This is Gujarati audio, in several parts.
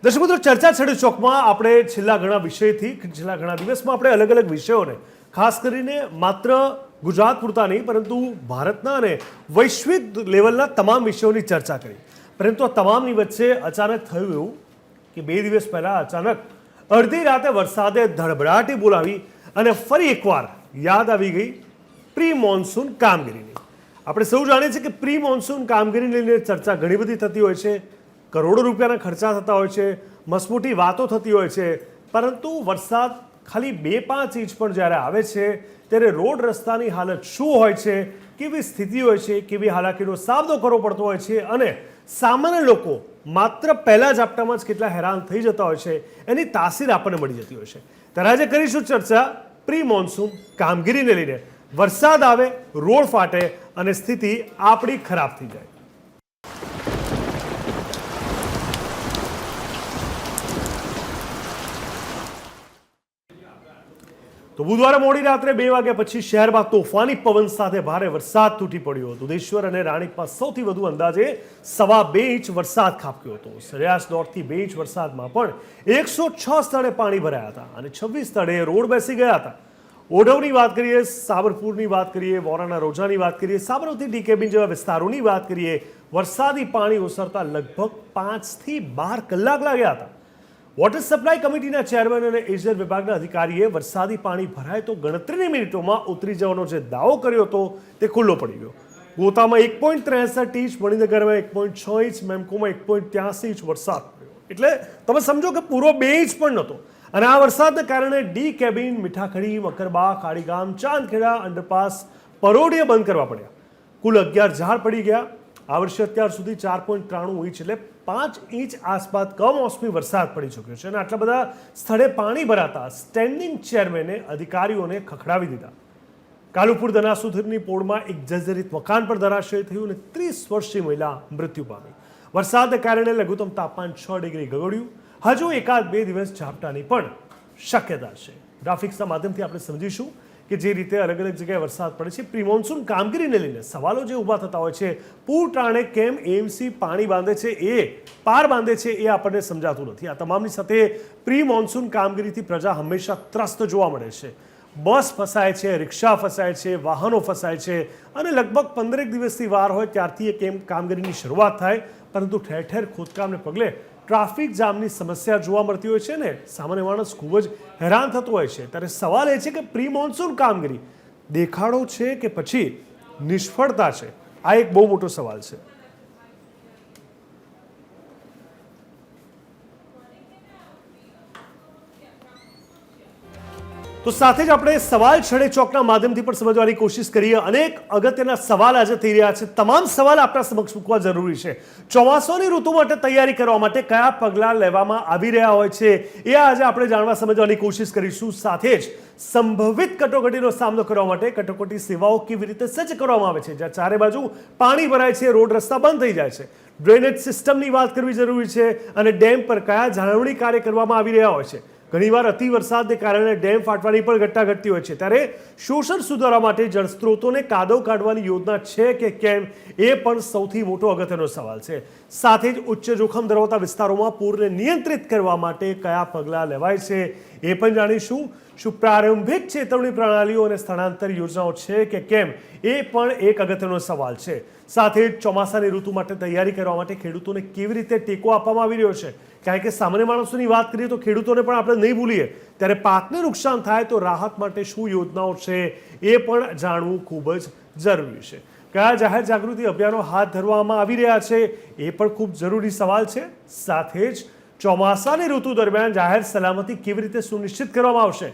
દર્શક મિત્રો, ચર્ચા છડી ચોકમાં આપણે છેલ્લા ઘણા દિવસમાં આપણે અલગ અલગ વિષયોને ખાસ કરીને માત્ર ગુજરાત પૂરતા નહીં પરંતુ ભારતના અને વૈશ્વિક લેવલના તમામ વિષયોની ચર્ચા કરી. પરંતુ આ તમામની વચ્ચે અચાનક થયું એવું કે 2 દિવસ પહેલાં અચાનક અડધી રાતે વરસાદે ધડબડાટી બોલાવી અને ફરી એકવાર યાદ આવી ગઈ પ્રી મોન્સૂન કામગીરીની. આપણે સૌ જાણીએ છીએ કે પ્રી મોન્સૂન કામગીરીને લઈને ચર્ચા ઘણી બધી થતી હોય છે, કરોડો રૂપિયાના ખર્ચા થતા હોય છે, મસમોટી વાતો થતી હોય છે, પરંતુ વરસાદ ખાલી 2-5 ઇંચ પણ જ્યારે આવે છે ત્યારે રોડ રસ્તાની હાલત શું હોય છે, કેવી સ્થિતિ હોય છે, કેવી હાલાકીનો સામનો કરવો પડતો હોય છે અને સામાન્ય લોકો માત્ર પહેલા ઝાપટામાં જ કેટલા હેરાન થઈ જતા હોય છે એની તાસીર આપણને મળી જતી હોય છે. ત્યારે આજે કરીશું ચર્ચા પ્રી મોન્સૂન કામગીરીને લઈને. વરસાદ આવે, રોડ ફાટે અને સ્થિતિ આપણી ખરાબ થઈ જાય. તો બુધવારે મોડી રાત્રે 2 વાગ્યા પછી શહેરમાં તોફાની પવન સાથે ભારે વરસાદ તૂટી પડ્યો હતો. દેશ્વર અને રાણીપમાં સૌથી વધુ અંદાજે 2.25 ઇંચ વરસાદ ખાબક્યો હતો. સરેરાશ 1.5 થી 2 ઇંચ વરસાદમાં પણ 106 સ્થળે પાણી ભરાયા હતા અને 26 સ્થળે રોડ બેસી ગયા હતા. ઓઢવની વાત કરીએ, સાબરપુરની વાત કરીએ, વોરાના રોજાની વાત કરીએ, સાબરમતી ડી કેબિન જેવા વિસ્તારોની વાત કરીએ, વરસાદી પાણી ઓસરતા લગભગ 5 થી 12 કલાક લાગ્યા હતા. વોટર સપ્લાય કમિટીના ચેરમેન અને એજર વિભાગના અધિકારીએ વરસાદી પાણી ભરાય તો ગણતરીની મિનિટોમાં ઉતરી જવાનો જે દાવો કર્યો હતો તે ખુલ્લો પડી ગયો. ગોતામાં 1.63 ઇંચ, મણિનગરમાં 1.6 ઇંચ, મેમકોમાં 1.83 ઇંચ વરસાદ પડ્યો. એટલે તમે સમજો કે પૂરો 2 ઇંચ પણ નહોતો. અને આ વરસાદને કારણે D cabin, Mithakhali, Makarba, Kaligam, Chandkheda, underpass, પરોઢિયા બંધ કરવા પડ્યા. કુલ 11 ઝાડ પડી ગયા. આ વર્ષે અત્યાર સુધી 4.93 ઇંચ એટલે 5 ઇંચ આસપાસ કમોસમી વરસાદ પડી ચૂક્યો છે અને આટલા બધા સ્થળે પાણી ભરાતા સ્ટેન્ડિંગ ચેરમેને અધિકારીઓને ખખડાવી દીધા. કાલુપુર ધનાસુધરની પોળમાં એક જર્જરિત મકાન પર ધરાશય થયું અને 30 વર્ષીય મહિલા મૃત્યુ પામી. વરસાદને કારણે લઘુત્તમ તાપમાન 6 ડિગ્રી ગગડ્યું. હજુ 1-2 દિવસ ઝાપટાની પણ શક્યતા છે. ગ્રાફિક્સના માધ્યમથી આપણે સમજીશું કે જે રીતે અલગ અલગ જગ્યાએ વરસાદ પડે છે. પ્રી મોન્સૂન કામગીરીને લઈને સવાલો જે ઊભા થતા હોય છે, પૂર ટાણે કેમ એએમસી પાણી બાંધે છે, એ પાર બાંધે છે, એ આપણને સમજાતું નથી. આ તમામની સાથે પ્રી મોન્સૂન કામગીરીથી પ્રજા હંમેશા ત્રસ્ત જોવા મળે છે. બસ ફસાય છે, રિક્ષા ફસાય છે, વાહનો ફસાય છે અને લગભગ 15 દિવસની વાર હોય ત્યારથી એ કામગીરીની શરૂઆત થાય, પરંતુ ઠેર ઠેર ખોદકામને પગલે ટ્રાફિક જામની સમસ્યા જોવા મળતી હોય છે ને સામાન્ય માણસ ખૂબ જ હેરાન થતો હોય છે. ત્યારે સવાલ એ છે કે પ્રી મોન્સૂન કામગીરી દેખાડો છે કે પછી નિષ્ફળતા છે? આ એક બહુ મોટો સવાલ છે. તો સાથે જ આપણે સવાલ છડે ચોકના માધ્યમથી પણ સમજવાની કોશિશ કરીએ. અનેક અગત્યના સવાલ આજે થઈ રહ્યા છે. તમામ સવાલ આપણા સમક્ષ મૂકવા જરૂરી છે. ચોમાસાની ઋતુ માટે તૈયારી કરવા માટે કયા પગલાં લેવામાં આવી રહ્યા હોય છે એ આજે આપણે જાણવા સમજવાની કોશિશ કરીશું. સાથે જ સંભવિત કટોકટીનો સામનો કરવા માટે કટોકટી સેવાઓ કેવી રીતે સજ્જ કરવામાં આવે છે, જ્યાં ચારે બાજુ પાણી ભરાય છે, રોડ રસ્તા બંધ થઈ જાય છે. ડ્રેનેજ સિસ્ટમની વાત કરવી જરૂરી છે અને ડેમ પર કયા જાળવણી કાર્ય કરવામાં આવી રહ્યા હોય છે. ઘણીવાર અતિ વરસાદને કારણે ડેમ ફાટવાની પણ ઘટના ઘટતી હોય છે. ત્યારે શોષણ સુધારવા માટે જળસ્ત્રોતોને કાદવ કાઢવાની યોજના છે કે કેમ, એ પણ સૌથી મોટો અગત્યનો સવાલ છે. સાથે જ ઉચ્ચ જોખમ ધરાવતા વિસ્તારોમાં પૂરને નિયંત્રિત કરવા માટે કયા પગલાં લેવાય છે એ પણ જાણીશું. શું પ્રારંભિક ચેતવણી પ્રણાલીઓ અને સ્થળાંતર યોજનાઓ છે કે કેમ, એ પણ એક અગત્યનો સવાલ છે. સાથે જ ચોમાસાની ઋતુ માટે તૈયારી કરવા માટે ખેડૂતોને કેવી રીતે ટેકો આપવામાં આવી રહ્યો છે, કારણ કે સામાન્ય માણસોની વાત કરીએ તો ખેડૂતોને પણ આપણે નહીં ભૂલીએ. ત્યારે પાકને નુકસાન થાય તો રાહત માટે શું યોજનાઓ છે એ પણ જાણવું ખૂબ જ જરૂરી છે. કયા જાહેર જાગૃતિ અભિયાનો હાથ ધરવામાં આવી રહ્યા છે એ પણ ખૂબ જરૂરી સવાલ છે. સાથે જ ચોમાસાની ઋતુ દરમિયાન જાહેર સલામતી કેવી રીતે સુનિશ્ચિત કરવામાં આવશે.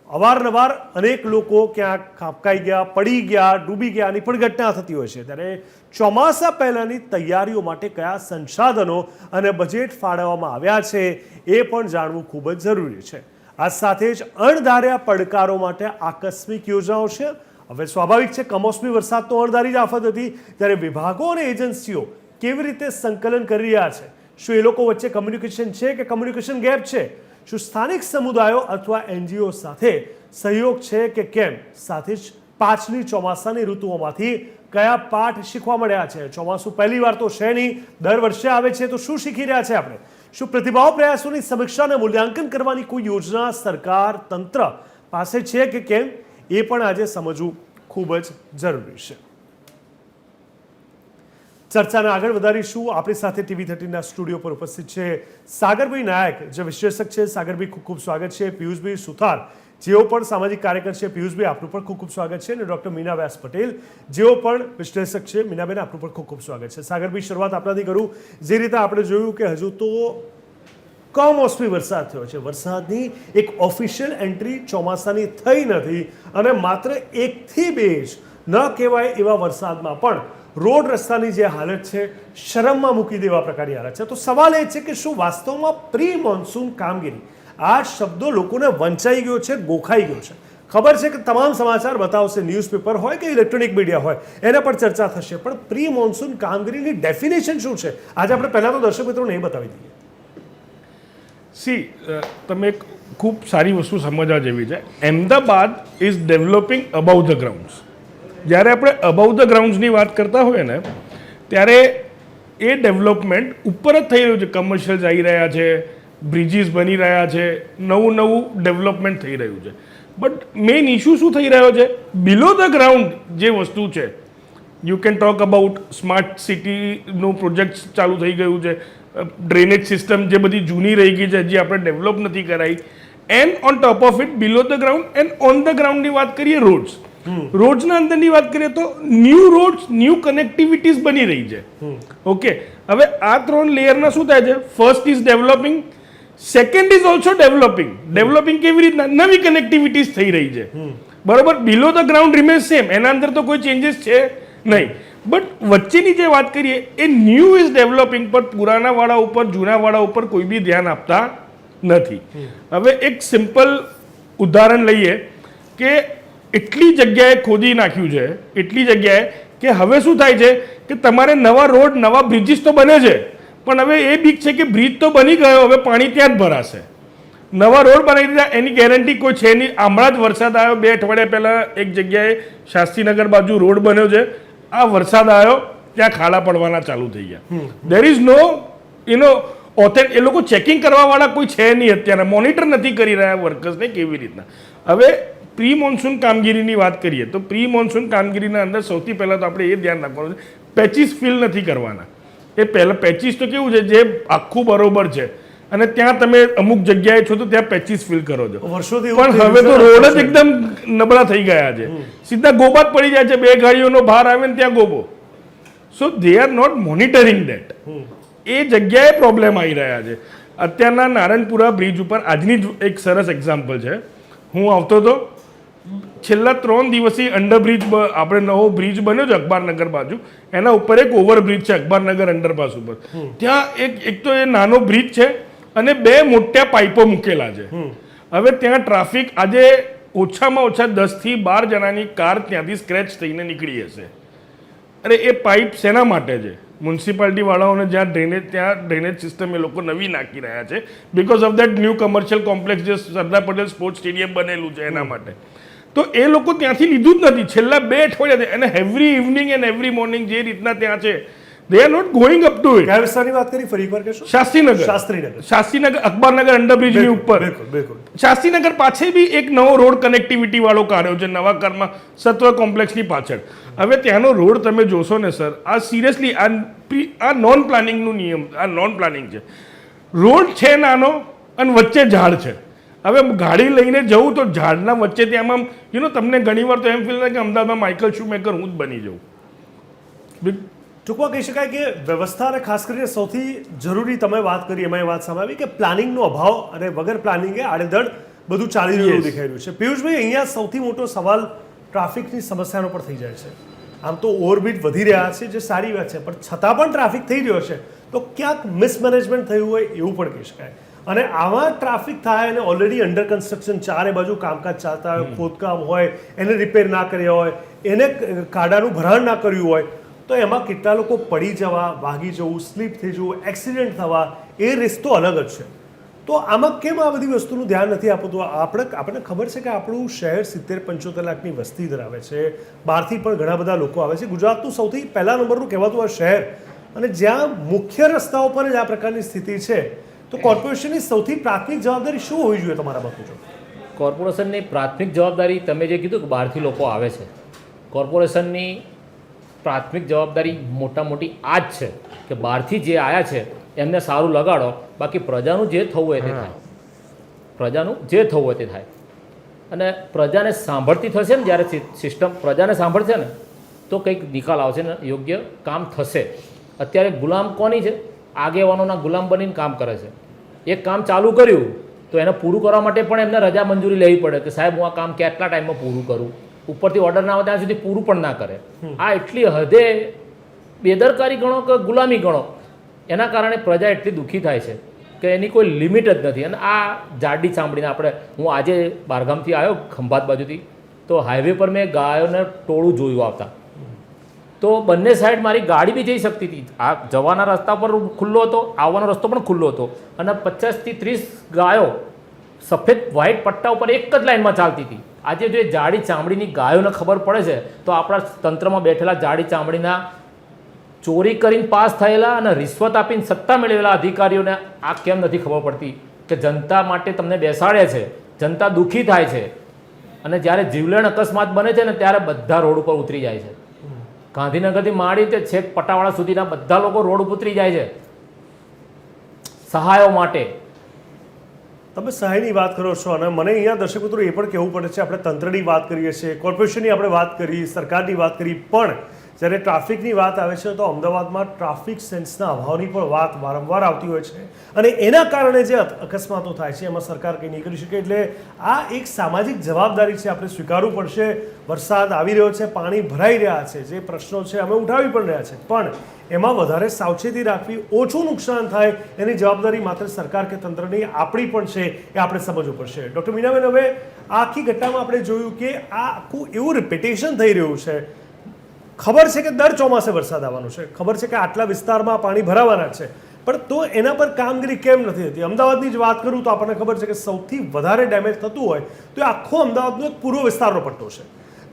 અવારનવાર અનેક લોકો ક્યાંક ખાબકાઈ ગયા, પડી ગયા, ડૂબી ગયાની પણ ઘટના થતી હોય છે. ત્યારે ચોમાસા પહેલાંની તૈયારીઓ માટે કયા સંસાધનો અને બજેટ ફાળવવામાં આવ્યા છે એ પણ જાણવું ખૂબ જ જરૂરી છે. આ સાથે જ અણધાર્યા પડકારો માટે આકસ્મિક યોજનાઓ છે. હવે સ્વાભાવિક છે, કમોસમી વરસાદ તો અણધારી જ આફત હતી. ત્યારે વિભાગો અને એજન્સીઓ કેવી રીતે સંકલન કરી રહ્યા છે? શું એ લોકો વચ્ચે કમ્યુનિકેશન છે કે કમ્યુનિકેશન ગેપ છે? શું સ્થાનિક સમુદાયો અથવા એનજીઓ સાથે સહયોગ છે કે કેમ? સાથે જ પાછલી ચોમાસાની ઋતુઓમાંથી કયા પાઠ શીખવા મળ્યા છે? ચોમાસું પહેલી વાર તો છે નહીં, દર વર્ષે આવે છે, તો શું શીખી રહ્યા છે આપણે? શું પ્રતિભાવ પ્રયાસોની સમીક્ષા અને મૂલ્યાંકન કરવાની કોઈ યોજના સરકાર તંત્ર પાસે છે કે કેમ, એ પણ આજે સમજવું ખૂબ જ જરૂરી છે. ચર્ચાને આગળ વધારીશું. આપણી સાથે TV13ના સ્ટુડિયો પર ઉપસ્થિત છે સાગરભાઈ નાયક, જે વિશ્લેષક છે. સાગરભાઈ, ખૂબ ખૂબ સ્વાગત છે. પિયુષભાઈ સુથાર, જેઓ પણ સામાજિક કાર્યકર છે. પિયુષભાઈ, આપનું પણ ખૂબ ખૂબ સ્વાગત છે. અને ડૉક્ટર મીના વ્યાસ પટેલ, જેઓ પણ વિશ્લેષક છે. મીનાબેન, આપનું પણ ખૂબ ખૂબ સ્વાગત છે. સાગરભાઈ, શરૂઆત આપણાથી કરું. જે રીતે આપણે જોયું કે હજુ તો કમોસમી વરસાદ થયો છે, વરસાદની એક ઓફિશિયલ એન્ટ્રી ચોમાસાની થઈ નથી, અને માત્ર 1 થી 2 ઇંચ ન કહેવાય એવા વરસાદમાં પણ રોડ રસ્તાની જે હાલત છે, શરમમાં મૂકી દેવા પ્રકારની હાલત છે. તો સવાલ એ છે કે શું વાસ્તવમાં પ્રી મોન્સૂન કામગીરી, આ શબ્દો લોકોને વંચાઈ ગયો છે, ગોખાઈ ગયો છે? ખબર છે કે તમામ સમાચાર બતાવશે, ન્યૂઝપેપર હોય કે ઇલેક્ટ્રોનિક મીડિયા હોય, એના પર ચર્ચા થશે, પણ પ્રી મોન્સૂન કામગીરીની ડેફિનેશન શું છે? આજે આપણે પહેલાં તો દર્શક મિત્રોને એ બતાવી દઈએ. તમે એક ખૂબ સારી વસ્તુ સમજવા જેવી છે. Ahmedabad is developing about the grounds. જ્યારે આપણે અબાઉ ધ ગ્રાઉન્ડ્સની વાત કરતા હોઈએ ને, ત્યારે એ ડેવલપમેન્ટ ઉપર જ થઈ રહ્યું છે. કમર્શિયલ્સ આવી રહ્યા છે, બ્રિજીસ બની રહ્યા છે, નવું ડેવલપમેન્ટ થઈ રહ્યું છે. બટ મેઇન ઇશ્યુ શું થઈ રહ્યો છે? બિલો ધ ગ્રાઉન્ડ જે વસ્તુ છે, you can talk about smart સિટીનું પ્રોજેક્ટ ચાલુ થઈ ગયું છે, ડ્રેનેજ સિસ્ટમ જે બધી જૂની રહી ગઈ છે, હજી આપણે ડેવલપ નથી કરાઈ, and on top of it below the ground and on the ગ્રાઉન્ડની વાત કરીએ, રોડ્સના અંદરની વાત કરીએ તો ન્યૂ રોડ્સ, ન્યૂ કનેક્ટિવિટીઝ બની રહી છે. ઓકે, હવે આ 3 લેયરના શું થાય છે? First is developing, second is also developing કેવી રીતના? નવી કનેક્ટિવિટીઝ થઈ રહી છે, બરોબર. Below the ground remains same, એના અંદર તો કોઈ ચેન્જીસ છે નહીં. બટ વચ્ચેની જે વાત કરીએ એ ન્યૂ ઇઝ ડેવલપિંગ પર પુરાના વાળા ઉપર, જૂના વાળા ઉપર કોઈ બી ધ્યાન આપતા નથી. હવે એક સિમ્પલ ઉદાહરણ લઈએ કે એટલી જગ્યાએ ખોદી નાખ્યું છે, એટલી જગ્યાએ કે હવે શું થાય છે કે તમારે નવા રોડ, નવા બ્રિજીસ તો બને છે, પણ હવે એ બીક છે કે બ્રિજ તો બની ગયો, હવે પાણી ત્યાં જ ભરાશે. નવા રોડ બનાવી દીધા, એની ગેરંટી કોઈ છે નહીં. હમણાં જ વરસાદ આવ્યો, 2 અઠવાડિયા પહેલાં એક જગ્યાએ શાસ્ત્રીનગર બાજુ રોડ બન્યો છે. આ વરસાદ આવ્યો, ત્યાં ખાડા પડવાના ચાલુ થઈ ગયા. દેર ઇઝ નો એ લોકો ચેકિંગ કરવા વાળા કોઈ છે નહીં અત્યારે, મોનિટર નથી કરી રહ્યા વર્કર્સને કેવી રીતના. હવે પ્રી મોન્સૂન કામગીરીની વાત કરીએ તો પ્રી મોન્સૂન કામગીરીના અંદર સૌથી પહેલાં તો આપણે એ ધ્યાન રાખવાનું છે, પેચીસ ફિલ નથી કરવાના. એ પહેલાં પેચીસ તો કેવું છે, જે આખું બરોબર છે અને ત્યાં તમે અમુક જગ્યાએ છો તો ત્યાં પેચીસ ફિલ કરો છો, પણ હવે તો રોડ જ એકદમ નબળા થઈ ગયા છે. સીધા ગોબા જ પડી જાય છે, 2 ગાડીઓનો ભાર આવે ને ત્યાં ગોબો. So they are not monitoring that. એ જગ્યાએ પ્રોબ્લેમ આવી રહ્યા છે. અત્યારના નારણપુરા બ્રિજ ઉપર આજની જ એક સરસ એક્ઝામ્પલ છે. હું આવતો હતો, છેલ્લા 3 દિવસથી અંડરબ્રિજ, આપણે નવો બ્રિજ બન્યો છે અખબારનગર બાજુ, એના ઉપર એક ઓવરબ્રિજ છે અખબારનગર અંડરપાસ ઉપર. ત્યાં એક તો એ નાનો બ્રિજ છે અને 2 મોટા પાઇપો મૂકેલા છે. હવે ત્યાં ટ્રાફિક, આજે ઓછામાં ઓછા 10 થી 12 જણાની કાર ત્યાંથી સ્ક્રેચ થઈને નીકળી હશે. અને એ પાઇપ શેના માટે છે? મ્યુનિસિપાલિટી વાળાઓને ત્યાં ડ્રેનેજ સિસ્ટમ એ લોકો નવી નાખી રહ્યા છે, because of that new commercial complex જે સરદાર પટેલ સ્પોર્ટ્સ સ્ટેડિયમ બનેલું છે એના માટે. તો એ લોકો ત્યાંથી લીધું જ નથી છેલ્લા 2 અઠવાડિયાથી. અને every evening and every morning જે રીતના ત્યાં છે, they are not going up to it. કયા વિસ્તારની વાત કરી ફરી એકવાર કહેશો? શાસ્ત્રીનગર અખબારનગર અંડરબ્રિજની ઉપર. શાસ્ત્રીનગર પાછળ બી એક નવો રોડ કનેક્ટિવિટી વાળો કાઢ્યો છે નવા કારમાં, સત્વ કોમ્પ્લેક્સની પાછળ. હવે ત્યાંનો રોડ તમે જોશો ને સર, આ સિરિયસલી આ નોન પ્લાનિંગનું નિયમ, આ નોન પ્લાનિંગ છે. રોડ છે નાનો અને વચ્ચે ઝાડ છે. હવે ગાડી લઈને જવું તો ઝાડના વચ્ચે ત્યાં તમને ઘણીવાર તો એમ ફીલ થાય કે અમદાવાદમાં માઇકલ શૂમેકર હું જ બની જાઉં. ટૂંકમાં કહી શકાય કે વ્યવસ્થા, અને ખાસ કરીને સૌથી જરૂરી તમે વાત કરી એમાં એ વાત સામે આવી કે પ્લાનિંગનો અભાવ, અને વગર પ્લાનિંગે આડેધડ બધું ચાલી રહ્યું દેખાઈ રહ્યું છે. પિયુષભાઈ, અહીંયા સૌથી મોટો સવાલ ટ્રાફિકની સમસ્યાનો પણ થઈ જાય છે. આમ તો ઓવરબ્રિજ વધી રહ્યા છે, જે સારી વાત છે, પણ છતાં પણ ટ્રાફિક થઈ રહ્યો છે, તો ક્યાંક મિસમેનેજમેન્ટ થયું હોય એવું પણ કહી શકાય. અને આવા ટ્રાફિક થાય અને ઓલરેડી અંડર કન્સ્ટ્રક્શન, ચારે બાજુ કામકાજ ચાલતા હોય, ખોદકામ હોય, એને રિપેર ના કર્યા હોય, એને કાડાનું ભરાણ ના કર્યું હોય, તો એમાં કેટલા લોકો પડી જવા, વાગી જવું, સ્લીપ થઈ જવું, એક્સિડન્ટ થવા, એ રિસ્ક તો અલગ જ છે. તો આમાં કેમ આ બધી વસ્તુનું ધ્યાન નથી આપતું? આપણને ખબર છે કે આપણું શહેર 70-75 લાખની વસ્તી ધરાવે છે, બહારથી પણ ઘણા બધા લોકો આવે છે. ગુજરાતનું સૌથી પહેલા નંબરનું કહેવાતું આ શહેર, અને જ્યાં મુખ્ય રસ્તાઓ પર જ આ પ્રકારની સ્થિતિ છે, તો કોર્પોરેશનની સૌથી પ્રાથમિક જવાબદારી શું હોવી જોઈએ તમારા મત મુજબ? કોર્પોરેશનની પ્રાથમિક જવાબદારી તમે જે કીધું કે બહારથી લોકો આવે છે, કોર્પોરેશનની પ્રાથમિક જવાબદારી મોટી આ જ છે કે બહારથી જે આવ્યા છે એમને સારું લગાડો, બાકી પ્રજાનું જે થવું હોય તે થાય, પ્રજાનું જે થવું હોય તે થાય. અને પ્રજાને સાંભળતી થશે ને જ્યારે સિસ્ટમ પ્રજાને સાંભળશે ને તો કંઈક નિકાલ આવશે ને યોગ્ય કામ થશે. અત્યારે ગુલામ કોની છે? આગેવાનોના ગુલામ બનીને કામ કરે છે. એક કામ ચાલુ કર્યું તો એને પૂરું કરવા માટે પણ એમને રજા મંજૂરી લેવી પડે કે સાહેબ હું આ કામ કેટલા ટાઈમમાં પૂરું કરું. ઉપરથી ઓર્ડર ના આવે ત્યાં સુધી પૂરું પણ ના કરે. આ એટલી હદે બેદરકારી ગણો કે ગુલામી ગણો, એના કારણે પ્રજા એટલી દુઃખી થાય છે કે એની કોઈ લિમિટ જ નથી. અને આ જાડી ચામડીને હું આજે બહારગામથી આવ્યો ખંભાત બાજુથી, તો હાઈવે પર મેં ગાયોને ટોળું જોયું આવતા. તો બંને સાઈડ મારી ગાડી બી જઈ શકતી હતી. આ જવાના રસ્તા પર ખુલ્લો હતો, આવવાનો રસ્તો પણ ખુલ્લો હતો, અને 25 થી 30 ગાયો સફેદ વ્હાઇટ પટ્ટા ઉપર એક જ લાઇનમાં ચાલતી હતી. આજે જો એ જાડી ચામડીની ગાયોને ખબર પડે છે તો આપણા તંત્રમાં બેઠેલા જાડી ચામડીના ચોરી કરીને પાસ થયેલા અને રિશ્વત આપીને સત્તા મેળવેલા અધિકારીઓને આ કેમ નથી ખબર પડતી કે જનતા માટે તમને બેસાડે છે, જનતા દુઃખી થાય છે, અને જ્યારે જીવલેણ અકસ્માત બને છે ને ત્યારે બધા રોડ ઉપર ઉતરી જાય છે. ગાંધીનગરથી માંડી તે છેક પટાવાળા સુધીના બધા લોકો રોડ ઉપર ઉતરી જાય છે સહાયો માટે. તમે સહાયની વાત કરો છો, અને મને અહીંયા દર્શક મિત્રો એ પણ કહેવું પડે છે, આપણે તંત્રની વાત કરીએ છીએ, કોર્પોરેશનની આપણે વાત કરી, સરકારની વાત કરી, પણ જ્યારે ટ્રાફિકની વાત આવે છે તો અમદાવાદમાં ટ્રાફિક સેન્સના અભાવની પણ વાત વારંવાર આવતી હોય છે, અને એના કારણે જે અકસ્માતો થાય છે એમાં સરકાર કંઈ નહીં કરી શકે. એટલે આ એક સામાજિક જવાબદારી છે, આપણે સ્વીકારવું પડશે. વરસાદ આવી રહ્યો છે, પાણી ભરાઈ રહ્યા છે, જે પ્રશ્નો છે અમે ઉઠાવી પણ રહ્યા છે, પણ એમાં વધારે સાવચેતી રાખવી, ઓછું નુકસાન થાય એની જવાબદારી માત્ર સરકાર કે તંત્રની આપણી પણ છે, એ આપણે સમજવું પડશે. ડૉક્ટર મીનાબેન, હવે આ આખી ઘટનામાં આપણે જોયું કે આ આખું એવું રિપીટેશન થઈ રહ્યું છે. ખબર છે કે દર ચોમાસે વરસાદ આવવાનો છે, ખબર છે કે આટલા વિસ્તારમાં પાણી ભરાવાના છે, પણ તો એના પર કામગીરી કેમ નથી થતી? અમદાવાદની જ વાત કરું તો આપણને ખબર છે કે સૌથી વધારે ડેમેજ થતું હોય તો એ આખો અમદાવાદનો એક પૂર્વ વિસ્તારનો પટ્ટો છે.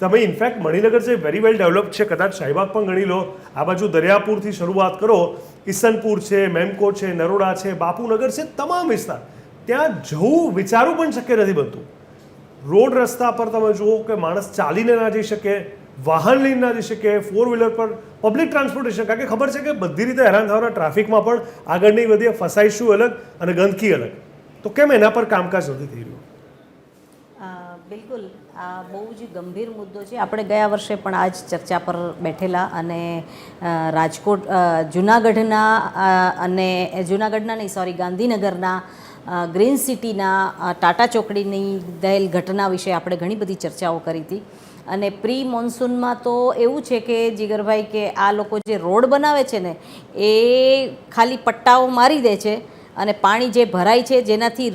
તમે ઇનફેક્ટ મણિનગર જે વેરી વેલ ડેવલપ છે, કદાચ શાહીબાગ પણ ગણી લો, આ બાજુ દરિયાપુરથી શરૂઆત કરો, ઈસનપુર છે, મેમકો છે, નરોડા છે, બાપુનગર છે, તમામ વિસ્તાર ત્યાં જવું વિચારવું પણ શક્ય નથી બનતું. રોડ રસ્તા પર તમે જુઓ કે માણસ ચાલીને ના જઈ શકે, વાહન લઈને ના જઈ શકે, 4 વ્હીલર પર પબ્લિક ટ્રાન્સપોર્ટેશન, કારણ કે ખબર છે કે બધી રીતે હેરાન થવાના, ટ્રાફિકમાં પણ આગળ નહીં વધીએ, ફસાઈશું અલગ અને ગંદકી અલગ. તો કેમ એના પર કામકાજ નથી થઈ રહ્યું? બિલકુલ, આ બહુ જ ગંભીર મુદ્દો છે. આપણે ગયા વર્ષે પણ આ જ ચર્ચા પર બેઠેલા, અને રાજકોટ ગાંધીનગરના ગ્રીન સિટીના ટાટા ચોકડીની થયેલ ઘટના વિશે આપણે ઘણી બધી ચર્ચાઓ કરી હતી. અને પ્રી મોન્સૂનમાં તો એવું છે કે જીગરભાઈ, કે આ લોકો જે રોડ બનાવે છે ને એ ખાલી પટ્ટાઓ મારી દે છે, અને પાણી જે ભરાય છે જેનાથી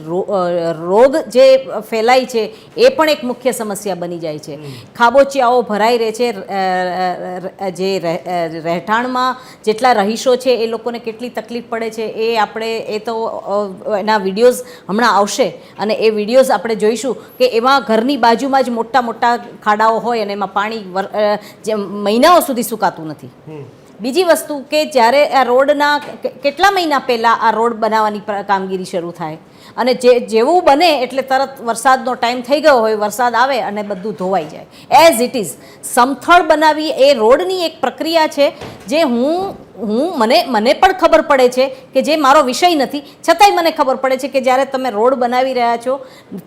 રોગ જે ફેલાય છે એ પણ એક મુખ્ય સમસ્યા બની જાય છે. ખાબોચિયાઓ ભરાઈ રહે છે, જે રહેઠાણમાં જેટલા રહીશો છે એ લોકોને કેટલી તકલીફ પડે છે એ તો એના વિડીયોઝ હમણાં આવશે, અને એ વિડીયોઝ આપણે જોઈશું કે એમાં ઘરની બાજુમાં જ મોટા મોટા ખાડાઓ હોય અને એમાં પાણી જે મહિનાઓ સુધી સુકાતું નથી. બીજી વસ્તુ કે જ્યારે આ રોડના કેટલા મહિના પહેલાં આ રોડ બનાવવાની કામગીરી શરૂ થાય, અને જેવું બને એટલે તરત વરસાદનો ટાઈમ થઈ ગયો હોય, વરસાદ આવે અને બધું ધોવાઈ જાય. એઝ ઇટ ઇઝ સમથળ બનાવી એ રોડની એક પ્રક્રિયા છે જે મને પણ ખબર પડે છે કે જે મારો વિષય નથી, છતાંય મને ખબર પડે છે કે જ્યારે તમે રોડ બનાવી રહ્યા છો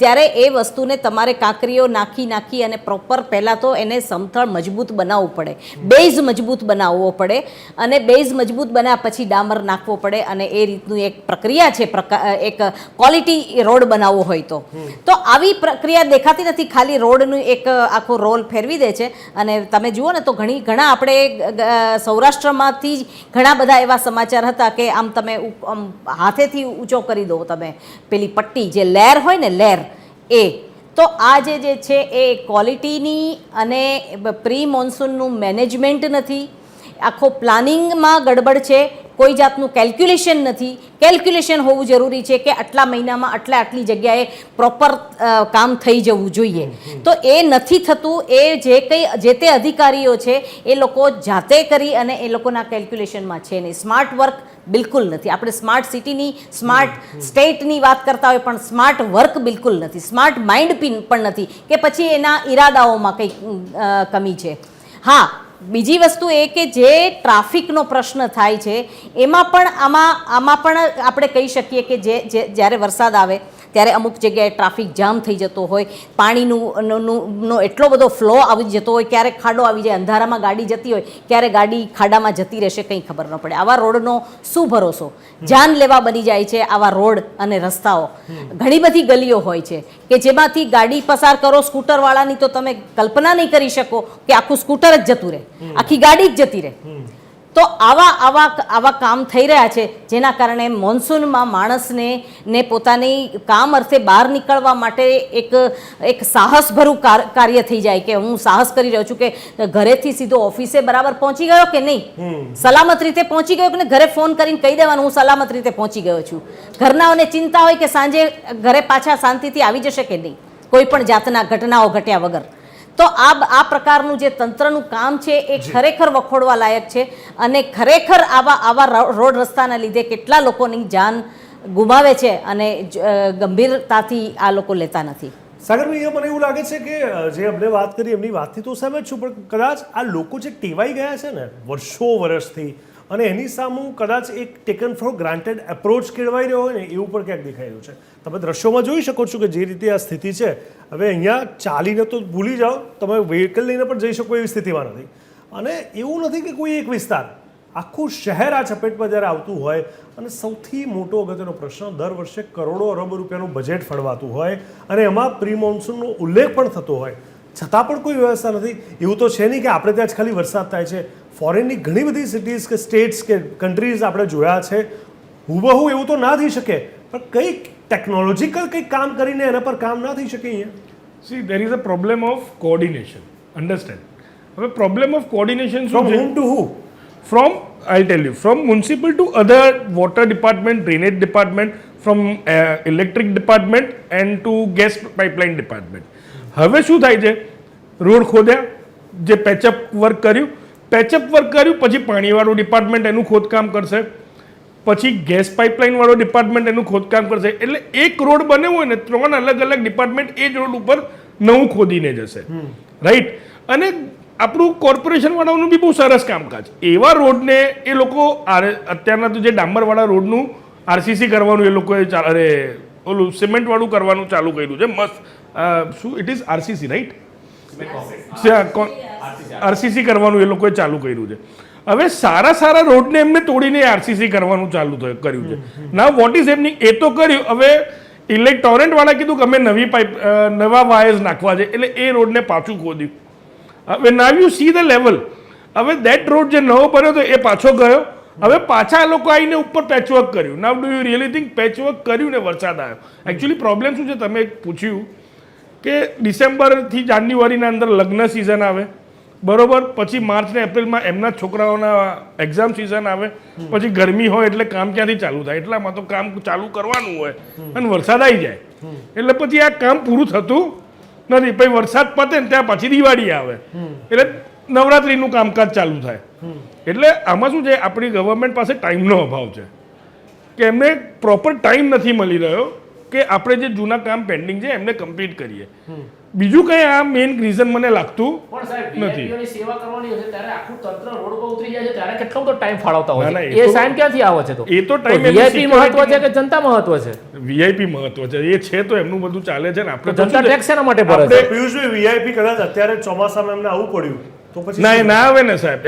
ત્યારે એ વસ્તુને તમારે કાંકરીઓ નાખી અને પ્રોપર પહેલાં તો એને સમથળ મજબૂત બનાવવું પડે, બેઝ મજબૂત બનાવવો પડે, અને બેઝ મજબૂત બનાવ્યા પછી ડામર નાખવો પડે, અને એ રીતનું એક પ્રક્રિયા છે. એક ક્વોલિટી રોડ બનાવવો હોય તો આવી પ્રક્રિયા દેખાતી નથી, ખાલી રોડનું એક આખો રોલ ફેરવી દે છે. અને તમે જુઓ ને તો ઘણા આપણે સૌરાષ્ટ્રમાંથી જ ઘણા બધા એવા સમાચાર હતા કે આમ તમે હાથેથી ઊંચો કરી દો તમે પેલી પટ્ટી, જે લેર હોય ને લેર, તો આ જે છે એ ક્વોલિટીની અને પ્રી મોન્સૂનનું મેનેજમેન્ટ નથી, આખો પ્લાનિંગમાં ગડબડ છે, કોઈ જાતનું કેલ્ક્યુલેશન નથી. કેલ્ક્યુલેશન હોવું જરૂરી છે કે આટલા મહિનામાં આટલી જગ્યાએ પ્રોપર કામ થઈ જવું જોઈએ. તો એ નથી થતું. એ જે તે અધિકારીઓ છે એ લોકો જાતે કરી અને એ લોકોના કેલ્ક્યુલેશનમાં છે નહીં. સ્માર્ટ વર્ક બિલકુલ નથી. આપણે સ્માર્ટ સિટીની સ્માર્ટ સ્ટેટની વાત કરતા હોય પણ સ્માર્ટ વર્ક બિલકુલ નથી. સ્માર્ટ માઇન્ડ પણ નથી કે પછી એના ઈરાદાઓમાં કંઈક કમી છે. હા, બીજી વસ્તુ એ કે જે ટ્રાફિકનો પ્રશ્ન થાય છે એમાં પણ આમાં પણ આપણે કહી શકીએ કે જ્યારે વરસાદ આવે ત્યારે અમુક જગ્યાએ ટ્રાફિક જામ થઈ જતો હોય, પાણીનો એટલો બધો ફ્લો આવી જતો હોય, ક્યારેક ખાડો આવી જાય, અંધારામાં ગાડી જતી હોય, ક્યારે ગાડી ખાડામાં જતી રહેશે કંઈ ખબર ન પડે. આવા રોડનો શું ભરોસો? જાન લેવા બની જાય છે આવા રોડ અને રસ્તાઓ. ઘણી બધી ગલીઓ હોય છે કે જેમાંથી ગાડી પસાર કરો સ્કૂટરવાળાની તો તમે કલ્પના નહીં કરી શકો કે આખું સ્કૂટર જ જતું રહે, આખી ગાડી જ જતી રહે. તો આવા કામ થઈ રહ્યા છે જેના કારણે મોન્સૂનમાં માણસને પોતાની કામ અર્થે બહાર નીકળવા માટે એક સાહસભરું કાર્ય થઈ જાય કે હું સાહસ કરી રહ્યો છું કે ઘરેથી સીધો ઓફિસે બરાબર પહોંચી ગયો કે નહીં, સલામત રીતે પહોંચી ગયો કે ઘરે ફોન કરીને કહી દેવાનું હું સલામત રીતે પહોંચી ગયો છું. ઘરનાઓને ચિંતા હોય કે સાંજે ઘરે પાછા શાંતિથી આવી જશે કે નહીં, કોઈ પણ જાતના ઘટનાઓ ઘટ્યા વગર. તો આ પ્રકારનું જે તંત્રનું કામ છે એ ખરેખર વખોડવા લાયક છે અને ખરેખર આવા રોડ રસ્તાના લીધે કેટલા લોકોની જાન ગુમાવે છે અને ગંભીરતાથી આ લોકો લેતા નથી. સાગરભાઈ, મને એવું લાગે છે કે જે અમને વાત કરી એમની વાતથી તો સહેમત છું, પણ કદાચ આ લોકો જે ટેવાઈ ગયા છે ને વર્ષોથી અને એની સામે કદાચ એક ટેકન ફોર ગ્રાન્ટેડ એપ્રોચ કેળવાઈ રહ્યો હોય ને એવું પણ ક્યાંક દેખાઈ રહ્યું છે. તમે દ્રશ્યોમાં જોઈ શકો છો કે જે રીતે આ સ્થિતિ છે, હવે અહીંયા ચાલીને તો ભૂલી જાઓ, તમે વ્હીકલ લઈને પણ જઈ શકો એવી સ્થિતિમાં નથી. અને એવું નથી કે કોઈ એક વિસ્તાર, આખું શહેર આ ચપેટમાં જ્યારે આવતું હોય અને સૌથી મોટો અગત્યનો પ્રશ્ન દર વર્ષે કરોડો અરબો રૂપિયાનું બજેટ ફળવાતું હોય અને એમાં પ્રી મોન્સૂનનો ઉલ્લેખ પણ થતો હોય છતાં પણ કોઈ વ્યવસ્થા નથી. એવું તો છે નહીં કે આપણે ત્યાં જ ખાલી વરસાદ થાય છે. ફોરેનની ઘણી બધી સિટીઝ કે સ્ટેટ્સ કે કન્ટ્રીઝ આપણે જોયા છે. હુબહુ એવું તો ના થઈ શકે, પણ કંઈક ટેકનોલોજીકલ કંઈક કામ કરીને એના પર કામ ના થઈ શકે અહીંયા. See there is a problem of coordination. Understand? હવે problem of coordination from whom to who? From, I'll tell you, from municipal to other water department, drainage department, from electric department and to gas pipeline department. હવે શું થાય છે? રોડ ખોદ્યા, જે પેચઅપ વર્ક કર્યું, પછી પાણીવાળું ડિપાર્ટમેન્ટ એનું ખોદકામ કરશે, પછી ગેસ પાઇપલાઇન વાળો ડિપાર્ટમેન્ટ એનું ખોદકામ કરશે. એટલે એક રોડ બન્યો હોય ને 3 અલગ અલગ ડિપાર્ટમેન્ટ એ જ રોડ ઉપર નવું ખોદીને જશે, રાઈટ? અને આપણું કોર્પોરેશન વાળાનું બી બહુ સરસ કામકાજ. એવા રોડને એ લોકો અત્યારના તો જે ડાંબરવાળા રોડનું આરસીસી કરવાનું એ લોકોએ ઓલું સિમેન્ટવાળું કરવાનું ચાલુ કર્યું છે. મસ્ત. શું it is RCC, right? RCC કરવાનું એ લોકોએ ચાલુ કર્યું છે. હવે સારા રોડને એમને તોડીને આરસીસી કરવાનું ચાલુ કર્યું છે. ના વોટ ઇઝ હેપનિંગ એ તો કર્યું. હવે ટોરેન્ટ વાળા કીધું કે અમે નવા વાયર્સ નાખવા છે એટલે એ રોડને પાછું ખોદ્યું. હવે now you see the level. હવે દેટ રોડ જે નવો બન્યો હતો એ પાછો ગયો. હવે પાછા લોકો આવીને ઉપર પેચવર્ક કર્યું. Now do you really think patchwork કર્યું ને વરસાદ આવ્યો? એકચ્યુઅલી પ્રોબ્લેમ શું છે? તમે પૂછ્યું કે ડિસેમ્બરથી જાન્યુઆરીના અંદર લગ્ન સિઝન આવે, બરોબર, પછી માર્ચ ને એપ્રિલમાં એમના છોકરાઓના એક્ઝામ સિઝન આવે, પછી ગરમી હોય એટલે કામ ક્યાંથી ચાલુ થાય? એટલામાં તો કામ ચાલુ કરવાનું હોય અને વરસાદ આવી જાય એટલે પછી આ કામ પૂરું થતું નથી. પછી વરસાદ પતે ને ત્યાં પછી દિવાળી આવે એટલે નવરાત્રિનું કામકાજ ચાલુ થાય. એટલે આમાં શું છે? આપણી ગવર્મેન્ટ પાસે ટાઈમનો અભાવ છે કે એમને પ્રોપર ટાઈમ નથી મળી રહ્યો કે આપણે જે જૂના કામ પેન્ડિંગ છે એમને કમ્પ્લીટ કરીએ. બીજું કંઈ આ મેઇન રીઝન મને લાગતું નથી. સેવા કરવાની હશે ત્યારે આખું તંત્ર રોડ પર ઉતરી જાય છે ત્યારે કેટલો બધો ટાઈમ ફાળવતા હોય છે. એ ટાઈમ ક્યાંથી આવે છે? તો એ તો ટાઈમ વીઆઈપી મહત્વ છે કે જનતા મહત્વ છે? વીઆઈપી મહત્વ છે. એ છે તો એમનું બધું ચાલે છે ને. આપણે જનતા ટેક્સ એના માટે ભરે છે. પિયુષભાઈ, વીઆઈપી કદાચ અત્યારે ચોમાસામાં એમને આવું પડ્યું તો પછી ના આવે ને સાહેબ.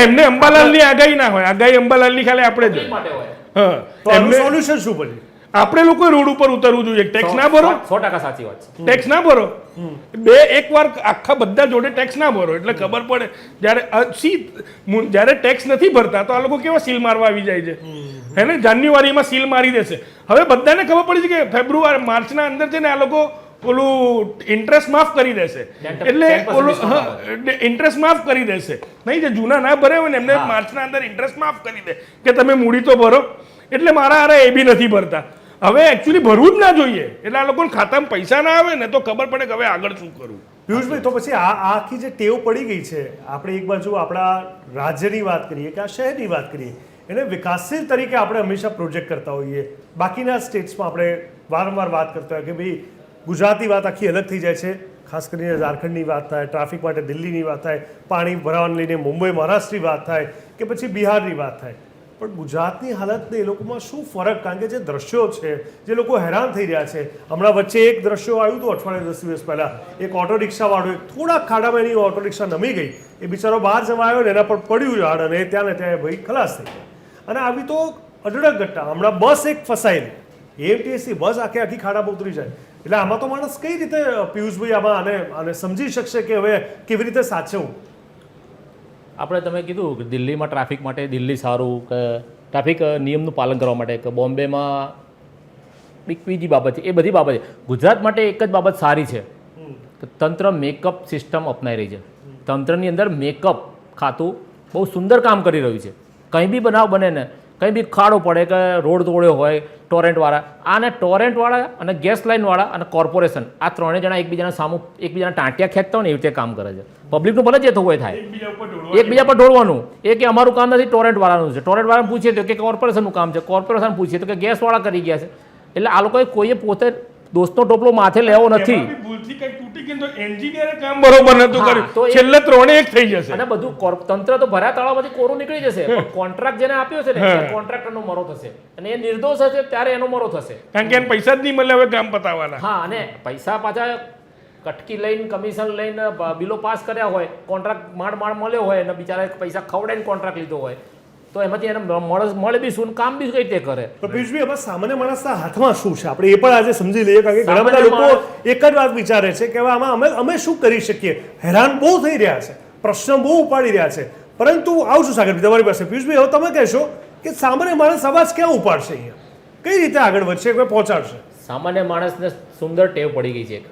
એમને અંબાલાલની આગાહી ના હોય. આગાહી અંબાલાલની ખાલી આપણે જ તો આનું સોલ્યુશન શું પડે? આપણે લોકો રોડ ઉપર ઉતરવું જોઈએ. ટેક્સ ના ભરો. 100% સાચી વાત છે. ટેક્સ ના ભરો. એકવાર આખા બધા જોડે ટેક્સ ના ભરો એટલે ખબર પડે. જ્યારે ટેક્સ નથી ભરતા તો આ લોકો કેવા સીલ મારવા આવી જાય છે, હે ને? જાન્યુઆરીમાં સીલ મારી દેશે. હવે બધાને ખબર પડી છે કે ફેબ્રુઆરી માર્ચના અંદર છે ને આ લોકો ઓલું ઇન્ટરેસ્ટ માફ કરી દેશે, 10% એટલે ઓલું discount ઇન્ટરેસ્ટ માફ કરી દેશે. નહીં, જે જૂના ના ભરે હોય ને એમને માર્ચના અંદર ઇન્ટરેસ્ટ માફ કરી દે કે તમે મૂડી તો ભરો. એટલે મારા હારે એ બી નથી ભરતા. હવે એકચ્યુઅલી ભરવું જ ના જોઈએ, એટલે આ લોકોને ખાતામાં પૈસા ના આવે ને તો ખબર પડે કે હવે આગળ શું કરવું. પિયુષભાઈ, તો પછી આ આખી જે ટેવ પડી ગઈ છે, આપણે એક બાજુ આપણા રાજ્યની વાત કરીએ કે આ શહેરની વાત કરીએ, એને વિકાસશીલ તરીકે આપણે હંમેશા પ્રોજેક્ટ કરતા હોઈએ. બાકીના સ્ટેટ્સમાં આપણે વારંવાર વાત કરતા હોય કે ભાઈ ગુજરાતની વાત આખી અલગ થઈ જાય છે. ખાસ કરીને ઝારખંડની વાત થાય, ટ્રાફિક માટે દિલ્હીની વાત થાય, પાણી ભરાવાને લઈને મુંબઈ મહારાષ્ટ્રની વાત થાય કે પછી બિહારની વાત થાય, પણ ગુજરાતની હાલતને એ લોકોમાં શું ફરક? કારણ કે જે દ્રશ્યો છે, જે લોકો હેરાન થઈ રહ્યા છે. હમણાં વચ્ચે એક દ્રશ્યો આવ્યું હતું અઠવાડિયે 10 દિવસ પહેલાં, એક ઓટો રિક્ષાવાળો થોડા ખાડામાં એની ઓટો રિક્ષા નમી ગઈ, એ બિચારો બહાર જવા આવ્યો ને એના પર પડ્યું ઝાડ અને ત્યાં ને ત્યાં ભાઈ ખલાસ થઈ ગયો. અને આવી તો અઢળક ઘટના. હમણાં બસ એક ફસાયેલી, એએમટીએસની બસ આખી ખાડામાં ઉતરી જાય. એટલે આમાં તો માણસ કઈ રીતે, પિયુષભાઈ, આમાં આને સમજી શકશે કે હવે કેવી રીતે સાચવવું? આપણે તમે કીધું કે દિલ્હીમાં ટ્રાફિક માટે દિલ્હી સારું, કે ટ્રાફિક નિયમનું પાલન કરવા માટે, કે બોમ્બેમાં બીજી બાબત છે, એ બધી બાબત છે. ગુજરાત માટે એક જ બાબત સારી છે કે તંત્ર મેકઅપ સિસ્ટમ અપનાવી રહી છે. તંત્રની અંદર મેકઅપ ખાતું બહુ સુંદર કામ કરી રહ્યું છે. કંઈ બી બનાવ બને ને, કંઈ બી ખાડો પડે કે રોડ તોડ્યો હોય, ટોરેન્ટવાળા, આને ટોરેન્ટવાળા અને ગેસ લાઇનવાળા અને કોર્પોરેશન, આ ત્રણેય જણા એકબીજાના સામું એકબીજાના ટાંટિયા ખેંચતા હોય ને એવી રીતે કામ કરે છે. પબ્લિકનું ભલે જે થવું હોય થાય, એકબીજા પર ઢોળવાનું. એ કે અમારું કામ નથી, ટોરેન્ટવાળાનું છે. ટોરેન્ટવાળાને પૂછીએ તો કે કોર્પોરેશનનું કામ છે, કોર્પોરેશન પૂછીએ તો કે ગેસવાળા કરી ગયા છે. એટલે આ લોકોએ કોઈએ પોતે દોસ્તનો ટોપલો માથે લેવો નથી. ભૂલથી કંઈક તૂટી ગયું તો એન્જિનિયરે કામ બરોબર નતું તો કર્યું, એ- છેલ્લે ત્રણે એક થઈ જશે. અને બધું તંત્ર તો ભર્યા તળાવમાંથી કોરું નીકળી જશે, પણ કોન્ટ્રાક્ટ જેને આપ્યો છે ને એ કોન્ટ્રાક્ટરનો મરો થશે, અને એ નિર્દોષ હશે ત્યારે એનો મરો થશે. કારણ કે એને પૈસા જ નહીં મળે હવે કામ પતાવવાના. હા, અને પૈસા પાછા કટકી લઈને, કમિશન લઈને બિલો પાસ કર્યા હોય, કોન્ટ્રાક્ટ માંડ મળ્યો હોય અને બિચારા પૈસા ખવડાવીને કોન્ટ્રાક્ટ લીધો હોય, તો એમાંથી એને મળે બી શું, કામ બી કઈ રીતે કરે? પણ પિયુષભાઈ, હવે સામાન્ય માણસના હાથમાં શું છે આપણે એ પણ આજે સમજી લઈએ. કારણ કે ઘણા બધા લોકો સામાન્ય એક જ વાત વિચારે છે કે હવે આમાં અમે શું કરી શકીએ. હેરાન બહુ થઈ રહ્યા છે, પ્રશ્ન બહુ ઉપાડી રહ્યા છે. પરંતુ આવું છું સાગર તમારી પાસે. પિયુષભાઈ, હવે તમે કહેશો કે સામાન્ય માણસ અવાજ ક્યાં ઉપાડશે, અહીંયા કઈ રીતે આગળ વધશે, કોઈ પહોંચાડશે? સામાન્ય માણસને સુંદર ટેવ પડી ગઈ છે.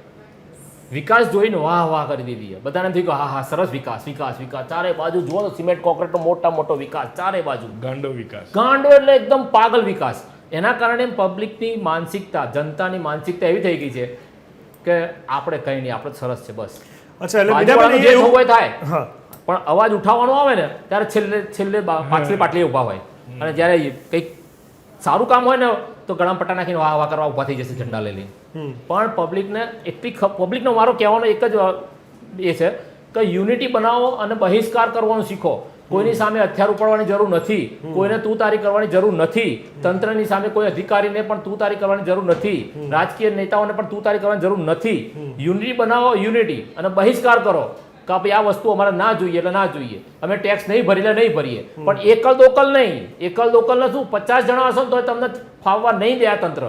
વિકાસ જોઈને વાહ વાહ કરી દીધી. બધાને થયું કે હા હા સરસ વિકાસ વિકાસ વિકાસ, ચારે બાજુ જુઓ તો સિમેન્ટ કોન્ક્રીટનો મોટો વિકાસ, ચારે બાજુ ગાંડો વિકાસ. ગાંડો એટલે એકદમ પાગલ વિકાસ. એના કારણે પબ્લિકની માનસિકતા, જનતાની માનસિકતા એવી થઈ ગઈ છે કે આપણે કંઈ નહીં, આપણે સરસ છે બસ. અચ્છા, એટલે બાજુવાળાનું જે થવું હોય થાય, હા, પણ અવાજ ઉઠાવવાનો આવે ને ત્યારે છેલ્લે પાછલી પાટલી ઊભા હોય. અને જ્યારે કંઈક સારું કામ હોય ને તો ગળામાં પટ્ટા નાખીને વાહ વાહ કરવા ઊભા થઈ જશે ઝંડા લઈ લઈને. પણ પબ્લિકનો મારો કહેવાનો એક જ એ છે કે યુનિટી બનાવો અને બહિષ્કાર કરવાનું શીખો. કોઈની સામે હથિયાર ઉપાડવાની જરૂર નથી, કોઈને તું તારી કરવાની જરૂર નથી, તંત્રની સામે કોઈ અધિકારીને પણ તું તારી કરવાની જરૂર નથી, રાજકીય નેતાઓને પણ તું તારી કરવાની જરૂર નથી. યુનિટી બનાવો, યુનિટી, અને બહિષ્કાર કરો કે ભાઈ આ વસ્તુ અમારે ના જોઈએ એટલે ના જોઈએ, અમે ટેક્સ નહીં ભરીએ એટલે નહીં ભરીએ. પણ એકલ દોકલ નહીં. એકલ દોકલ ને શું 50 જણા હશો ને તો તમને ફાવવા નહીં દે આ તંત્ર.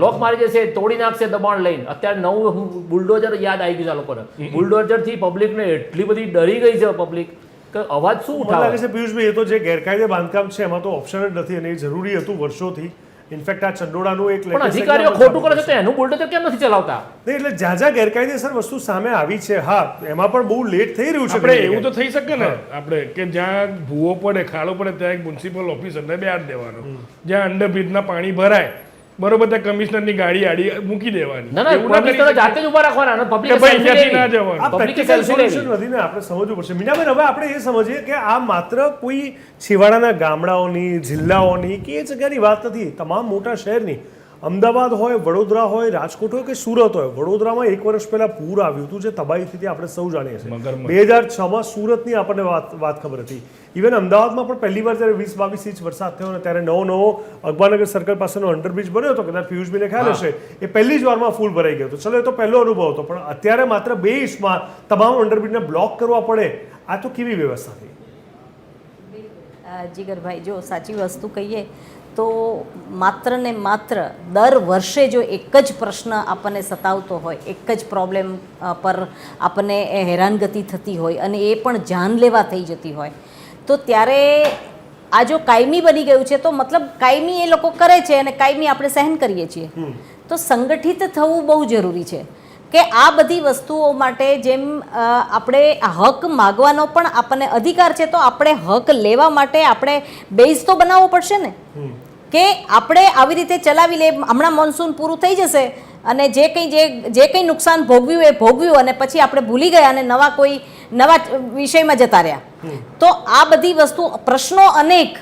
લોક મારી જશે, તોડી નાખશે દબાણ લઈને. અત્યારે નવું બુલડોઝર યાદ આવી ગયું છે આ લોકોને. બુલડોઝર થી પબ્લિકને એટલી બધી ડરી ગઈ છે પબ્લિક કે અવાજ શું મને લાગે ઉઠાવે. છે પિયુષભાઈ, એ તો જે ગેરકાયદે બાંધકામ છે એમાં તો ઓપ્શન જ નથી, અને એ જરૂરી હતું વર્ષોથી. ઇનફેક્ટ આ ચંડોળાનું એક પણ latest અધિકારીઓ example ખોટું કરે છે તો એનું બુલડોઝર કેમ નથી ચલાવતા? નહીં, એટલે જ્યાં જ્યાં ગેરકાયદેસર વસ્તુ સામે આવી છે, હા, એમાં પણ બહુ લેટ થઈ રહ્યું છે. આપણે એવું તો થઈ શકે ને, આપણે કે જ્યાં ભૂવો પડે, ખાડો પડે ત્યાં એક મ્યુનિસિપલ ઓફિસરને બેહાડ દેવાનો. જ્યાં અંડરબ્રિજના પાણી ભરાય બરોબર, ત્યાં કમિશનરની ગાડી આડી મૂકી દેવાની. ના ના, એવું ના કરી કમિશનરો શકે. જાતે જ ઉભા રાખવાના અને કે પબ્લિકે ભાઈ selfie અહીંયાથી ના લેવી. જવાનું. આ public પ્રેક્ટિકલ selfie લેવી. સોલ્યુશન વધીને આપણે સમજવું પડશે. મીનાબેન, હવે આપણે એ સમજીએ કે આ માત્ર કોઈ છેવાડાના ગામડાઓની, જિલ્લાઓની કે એ જગ્યાની વાત નથી, તમામ મોટા શહેરની. અમદાવાદ હોય, વડોદરા હોય, રાજકોટ હોય કે સુરત હોય. વડોદરામાં એક વર્ષ પહેલા પૂર આવ્યું હતું, જે તબાહી થઈ હતી આપણે સૌ જાણીએ છીએ. મગરમાં. 2006માં સુરતની આપણને વાત ખબર હતી. ઇવન અમદાવાદમાં પણ પહેલી વાર જ્યારે 20-22 ઇંચ વરસાદ થયો ને ત્યારે નવો અકબરનગર સર્કલ પાસેનો અંડરબ્રિજ બન્યો હતો, કદાચ પિયુષભાઈને ખ્યાલ હશે, એ પહેલી જ વારમાં ફૂલ ભરાઈ ગયો હતો. ચલો, એ તો પહેલો અનુભવ હતો, પણ અત્યારે માત્ર 2 ઇંચમાં તમામ અંડરબ્રિજને બ્લોક કરવા પડે, આ તો કેવી વ્યવસ્થા થઈ? જીગરભાઈ, જો સાચી વસ્તુ કહીએ તો માત્ર ને માત્ર દર વર્ષે જો એક જ પ્રશ્ન આપણને સતાવતો હોય, એક જ પ્રોબ્લેમ પર આપણને હેરાનગતિ થતી હોય અને એ પણ જાનલેવા થઈ જતી હોય, તો ત્યારે આ જો કાયમી બની ગયું છે તો મતલબ કાયમી એ લોકો કરે છે અને કાયમી આપણે સહન કરીએ છીએ. તો સંગઠિત થવું બહુ જરૂરી છે કે આ બધી વસ્તુઓ માટે જેમ આપણે હક માગવાનો પણ આપણને અધિકાર છે, તો આપણે હક લેવા માટે આપણે બેઝ તો બનાવવો પડશે ને કે આપણે આવી રીતે ચલાવી લે. હમણાં મોન્સૂન પૂરું થઈ જશે અને જે કંઈ નુકસાન ભોગવ્યું એ ભોગવ્યું અને પછી આપણે ભૂલી ગયા અને નવા વિષયમાં જતા રહ્યા. તો આ બધી વસ્તુ પ્રશ્નો અનેક,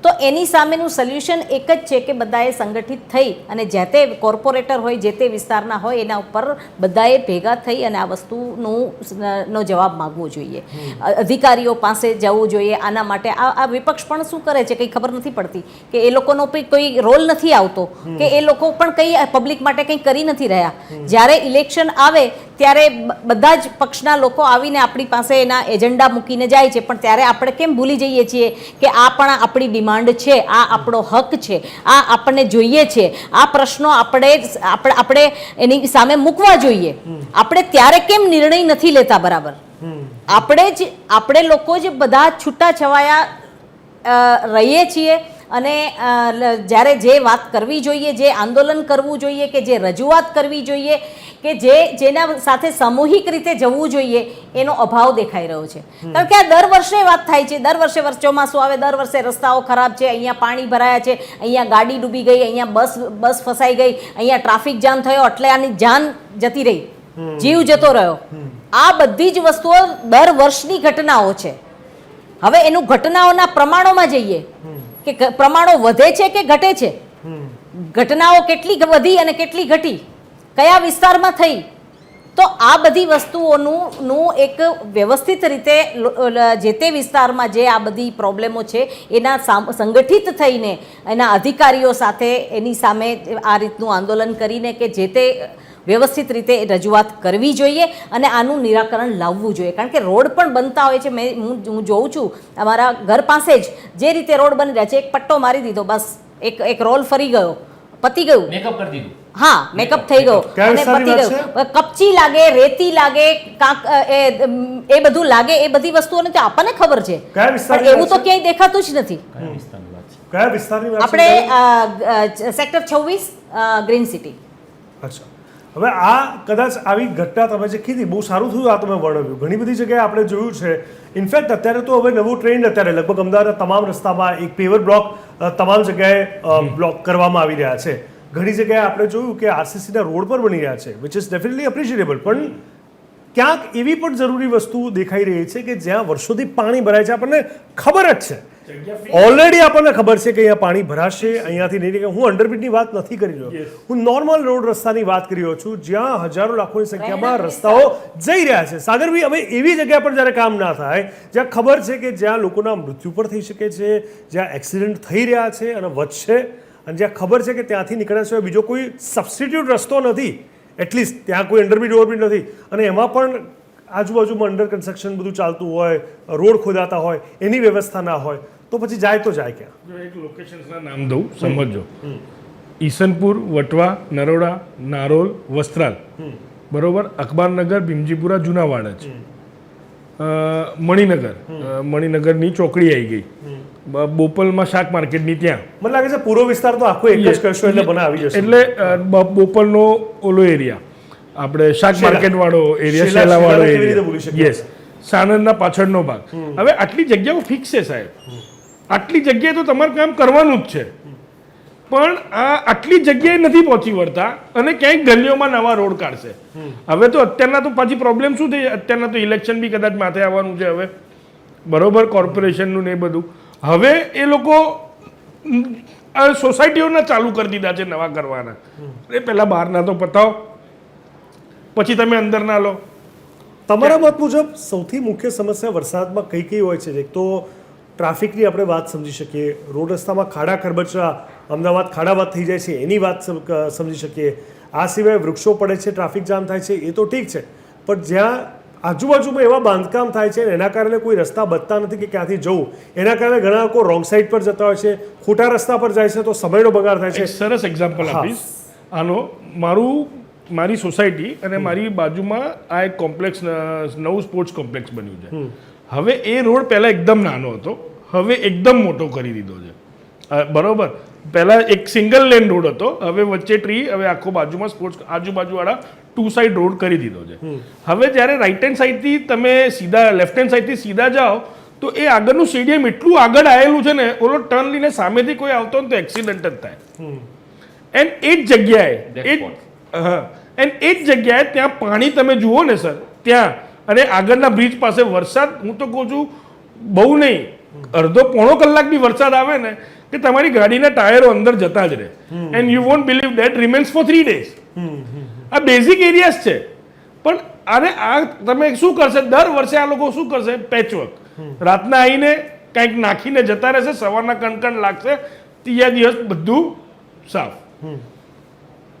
તો એની સામેનું સોલ્યુશન એક જ છે કે બધાએ સંગઠિત થઈ અને જે તે કોર્પોરેટર હોય, જે તે વિસ્તારના હોય, એના ઉપર બધાએ ભેગા થઈ અને આ વસ્તુનો જવાબ માગવો જોઈએ. અધિકારીઓ પાસે જવું જોઈએ આના માટે. આ વિપક્ષ પણ શું કરે છે કંઈ ખબર નથી પડતી કે એ લોકોનો કોઈ રોલ નથી આવતો કે એ લોકો પણ કંઈ પબ્લિક માટે કંઈ કરી નથી રહ્યા. જ્યારે ઇલેક્શન આવે ત્યારે બધા જ પક્ષના લોકો આવીને આપણી પાસે એના એજન્ડા મૂકીને જાય છે, પણ ત્યારે આપણે કેમ ભૂલી જઈએ છીએ કે આ પણ આપણી ડિમાન્ડ છે, આ આપણો હક છે, આ આપણને જોઈએ છે, આ પ્રશ્નો આપણે એની સામે મૂકવા જોઈએ. આપણે ત્યારે કેમ નિર્ણય નથી લેતા બરાબર? આપણે લોકો જ બધા છૂટા છવાયા રહીએ છીએ અને જ્યારે જે વાત કરવી જોઈએ, જે આંદોલન કરવું જોઈએ, કે જે રજૂઆત કરવી જોઈએ, કે જેના સાથે સામૂહિક રીતે જવું જોઈએ, એનો અભાવ દેખાઈ રહ્યો છે. કારણ કે આ દર વર્ષે વાત થાય છે, દર વર્ષે ચોમાસું આવે, દર વર્ષે રસ્તાઓ ખરાબ છે, અહીંયા પાણી ભરાયા છે, અહીંયા ગાડી ડૂબી ગઈ, અહીંયા બસ ફસાઈ ગઈ, અહીંયા ટ્રાફિક જામ થયો, એટલે આની જાન જતી રહી, જીવ જતો રહ્યો. આ બધી જ વસ્તુઓ દર વર્ષની ઘટનાઓ છે. હવે એનું ઘટનાઓના પ્રમાણોમાં જઈએ કે પ્રમાણો વધે છે કે ઘટે છે, ઘટનાઓ કેટલી વધી અને કેટલી ઘટી, કયા વિસ્તારમાં થઈ, તો આ બધી વસ્તુઓનું એક વ્યવસ્થિત રીતે જે તે વિસ્તારમાં જે આ બધી પ્રોબ્લેમો છે એના સંગઠિત થઈને એના અધિકારીઓ સાથે એની સામે આ રીતનું આંદોલન કરીને કે જે તે વ્યવસ્થિત રીતે રજૂઆત કરવી જોઈએ અને આનું નિરાકરણ લાવવું જોઈએ. કારણ કે રોડ પણ બનતા હોય છે, હું જોઉં છું અમારા ઘર પાસે જ જે રીતે રોડ બની રહ્યા છે, એક પટ્ટો મારી દીધો, બસ એક રોલ ફરી ગયો, પતી ગયું, મેકઅપ કરી દીધું. હા, મેકઅપ થઈ ગયો અને પતી ગયું. કપચી લાગે, રેતી લાગે, એ બધું લાગે, એ બધી વસ્તુઓને તો આપણને ખબર છે, પણ એવું તો ક્યાંય દેખાતું જ નથી. કયા વિસ્તારની વાત આપણે સેક્ટર 26 ગ્રીન સિટી. અચ્છા, હવે આ કદાચ આવી ઘટના તમે જે કીધી બહુ સારું થયું, આ તમે વર્ણવ્યું. ઘણી બધી જગ્યાએ આપણે જોયું છે. ઇનફેક્ટ અત્યારે તો હવે નવું ટ્રેન્ડ અત્યારે લગભગ અમદાવાદના તમામ રસ્તામાં એક પેવર બ્લોક તમામ જગ્યાએ બ્લોક કરવામાં આવી રહ્યા છે. ઘણી જગ્યાએ આપણે જોયું કે આરસીસીના રોડ પર બની રહ્યા છે, વિચ ઇઝ ડેફિનેટલી એપ્રિશિએટેબલ. પણ ક્યાંક એવી પણ જરૂરી વસ્તુ દેખાઈ રહી છે કે જ્યાં વર્ષોથી પાણી ભરાય છે, આપણને ખબર જ છે, ઓલરેડી આપણને ખબર છે કે અહીંયા પાણી ભરાશે, અહીંયાથી નહીં. હું અંડરબ્રિજની વાત નથી કરી રહ્યો, હું નોર્મલ રોડ રસ્તાની વાત કરી રહ્યો છું, જ્યાં હજારો લાખોની સંખ્યામાં રસ્તાઓ જઈ રહ્યા છે. સાગરભાઈ, હવે એવી જગ્યા પર જ્યારે કામ ના થાય, જ્યાં ખબર છે કે જ્યાં લોકોના મૃત્યુ પણ થઈ શકે છે, જ્યાં એક્સિડન્ટ થઈ રહ્યા છે અને વધશે, અને જ્યાં ખબર છે કે ત્યાંથી નીકળ્યા સિવાય બીજો કોઈ સબસ્ટિટ્યૂટ રસ્તો નથી, એટલીસ્ટ ત્યાં કોઈ અંડરબ્રિજ ઓવરબ્રિજ નથી, અને એમાં પણ આજુબાજુમાં અંડર કન્સ્ટ્રક્શન બધું ચાલતું હોય, રોડ ખોદાતા હોય, એની વ્યવસ્થા ના હોય, તો પછી જાય તો જાય ક્યાં? જો એક લોકેશન્સના નામ દઉં, સમજો. ઈસનપુર, વટવા, નરોડા, નારોલ, વસ્ત્રાલ, બરોબર, અખબારનગર, ભીમજીપુરા, જુનાવાડા છે, મણિનગરની ચોકડી આવી ગઈ, બોપલમાં શાક માર્કેટની ત્યાં. મને લાગે છે પૂર્વ વિસ્તાર તો આખો એક જ કરશો એટલે મને આવી જશે. એટલે બોપલનો ઓલો એરિયા, આપણે શાક માર્કેટ વાળો એરિયા, શેલા વાળો એરિયા, યસ, સાણંદના પાછળનો ભાગ. હવે આટલી જગ્યાઓ ફિક્સ છે સાહેબ, આટલી જગ્યાએ તો તમારું કામ કરવાનું જ છે, પણ આ આટલી જગ્યાએ નથી પહોંચી વળતા અને ક્યાંક ગલીઓમાં નવા રોડ કાઢશે. હવે તો અત્યારના તો પાછી પ્રોબ્લેમ શું થઈ, અત્યારના તો ઇલેક્શન બી કદાચ માથે આવવાનું છે હવે, બરોબર, કોર્પોરેશનનું ને એ બધું. હવે એ લોકો સોસાયટીઓના ચાલુ કરી દીધા છે નવા કરવાના. એ પહેલાં બહારના તો પતાવો, પછી તમે અંદરના લો. તમારા મત મુજબ સૌથી મુખ્ય સમસ્યા વરસાદમાં કઈ કઈ હોય છે? એક તો ટ્રાફિકની આપણે વાત સમજી શકીએ, રોડ રસ્તામાં ખાડા ખરબચડા, અમદાવાદ ખાડાબાદ થઈ જાય છે એની વાત સમજી શકીએ. આ સિવાય વૃક્ષો પડે છે, ટ્રાફિક જામ થાય છે, એ તો ઠીક છે, પણ જ્યાં આજુબાજુમાં એવા બાંધકામ થાય છે એના કારણે કોઈ રસ્તા બચતા નથી કે ક્યાંથી જવું, એના કારણે ઘણા લોકો રોંગ સાઈડ પર જતા હોય છે, ખોટા રસ્તા પર જાય છે, તો સમયનો બગાડ થાય છે. સરસ એક્ઝામ્પલ આપીશ આનો. મારી સોસાયટી અને મારી બાજુમાં આ એક કોમ્પ્લેક્સ, નવું સ્પોર્ટ્સ કોમ્પ્લેક્સ બન્યું છે. હવે એ રોડ પહેલાં એકદમ નાનો હતો, હવે એકદમ મોટો કરી દીધો છે. બરોબર, પહેલાં એક સિંગલ લેન રોડ હતો, હવે વચ્ચે ટ્રી, હવે આખો બાજુમાં સ્પોર્ટ્સ આજુબાજુવાળા 2 સાઇડ રોડ કરી દીધો છે. હવે જ્યારે રાઈટ હેન્ડ સાઈડથી તમે સીધા લેફ્ટ હેન્ડ સાઈડથી સીધા જાઓ તો એ આગળનું સ્ટેડિયમ એટલું આગળ આવેલું છે ને, ઓલો ટર્ન લઈને સામેથી કોઈ આવતો હોય તો એક્સિડન્ટ જ થાય. એન્ડ એ જ જગ્યાએ એ જ જગ્યાએ ત્યાં પાણી તમે જુઓ ને સર, ત્યાં અને આગળના બ્રિજ પાસે વરસાદ, હું તો કહું છું બહુ નહીં, અડધો પોણો કલાક બી વરસાદ આવે ને કે તમારી ગાડીના ટાયરો અંદર જતા જ રહે. And you won't believe that remains for 3 days. આ બેઝિક એરિયાઝ છે. પણ આને આ તમે શું કરશે, દર વર્ષે આ લોકો શું કરશે, પેચવર્ક. રાતના આવીને કંઈક નાખીને જતા રહેશે, સવારના કણકણ લાગશે, ત્રીજા દિવસ બધું સાફ,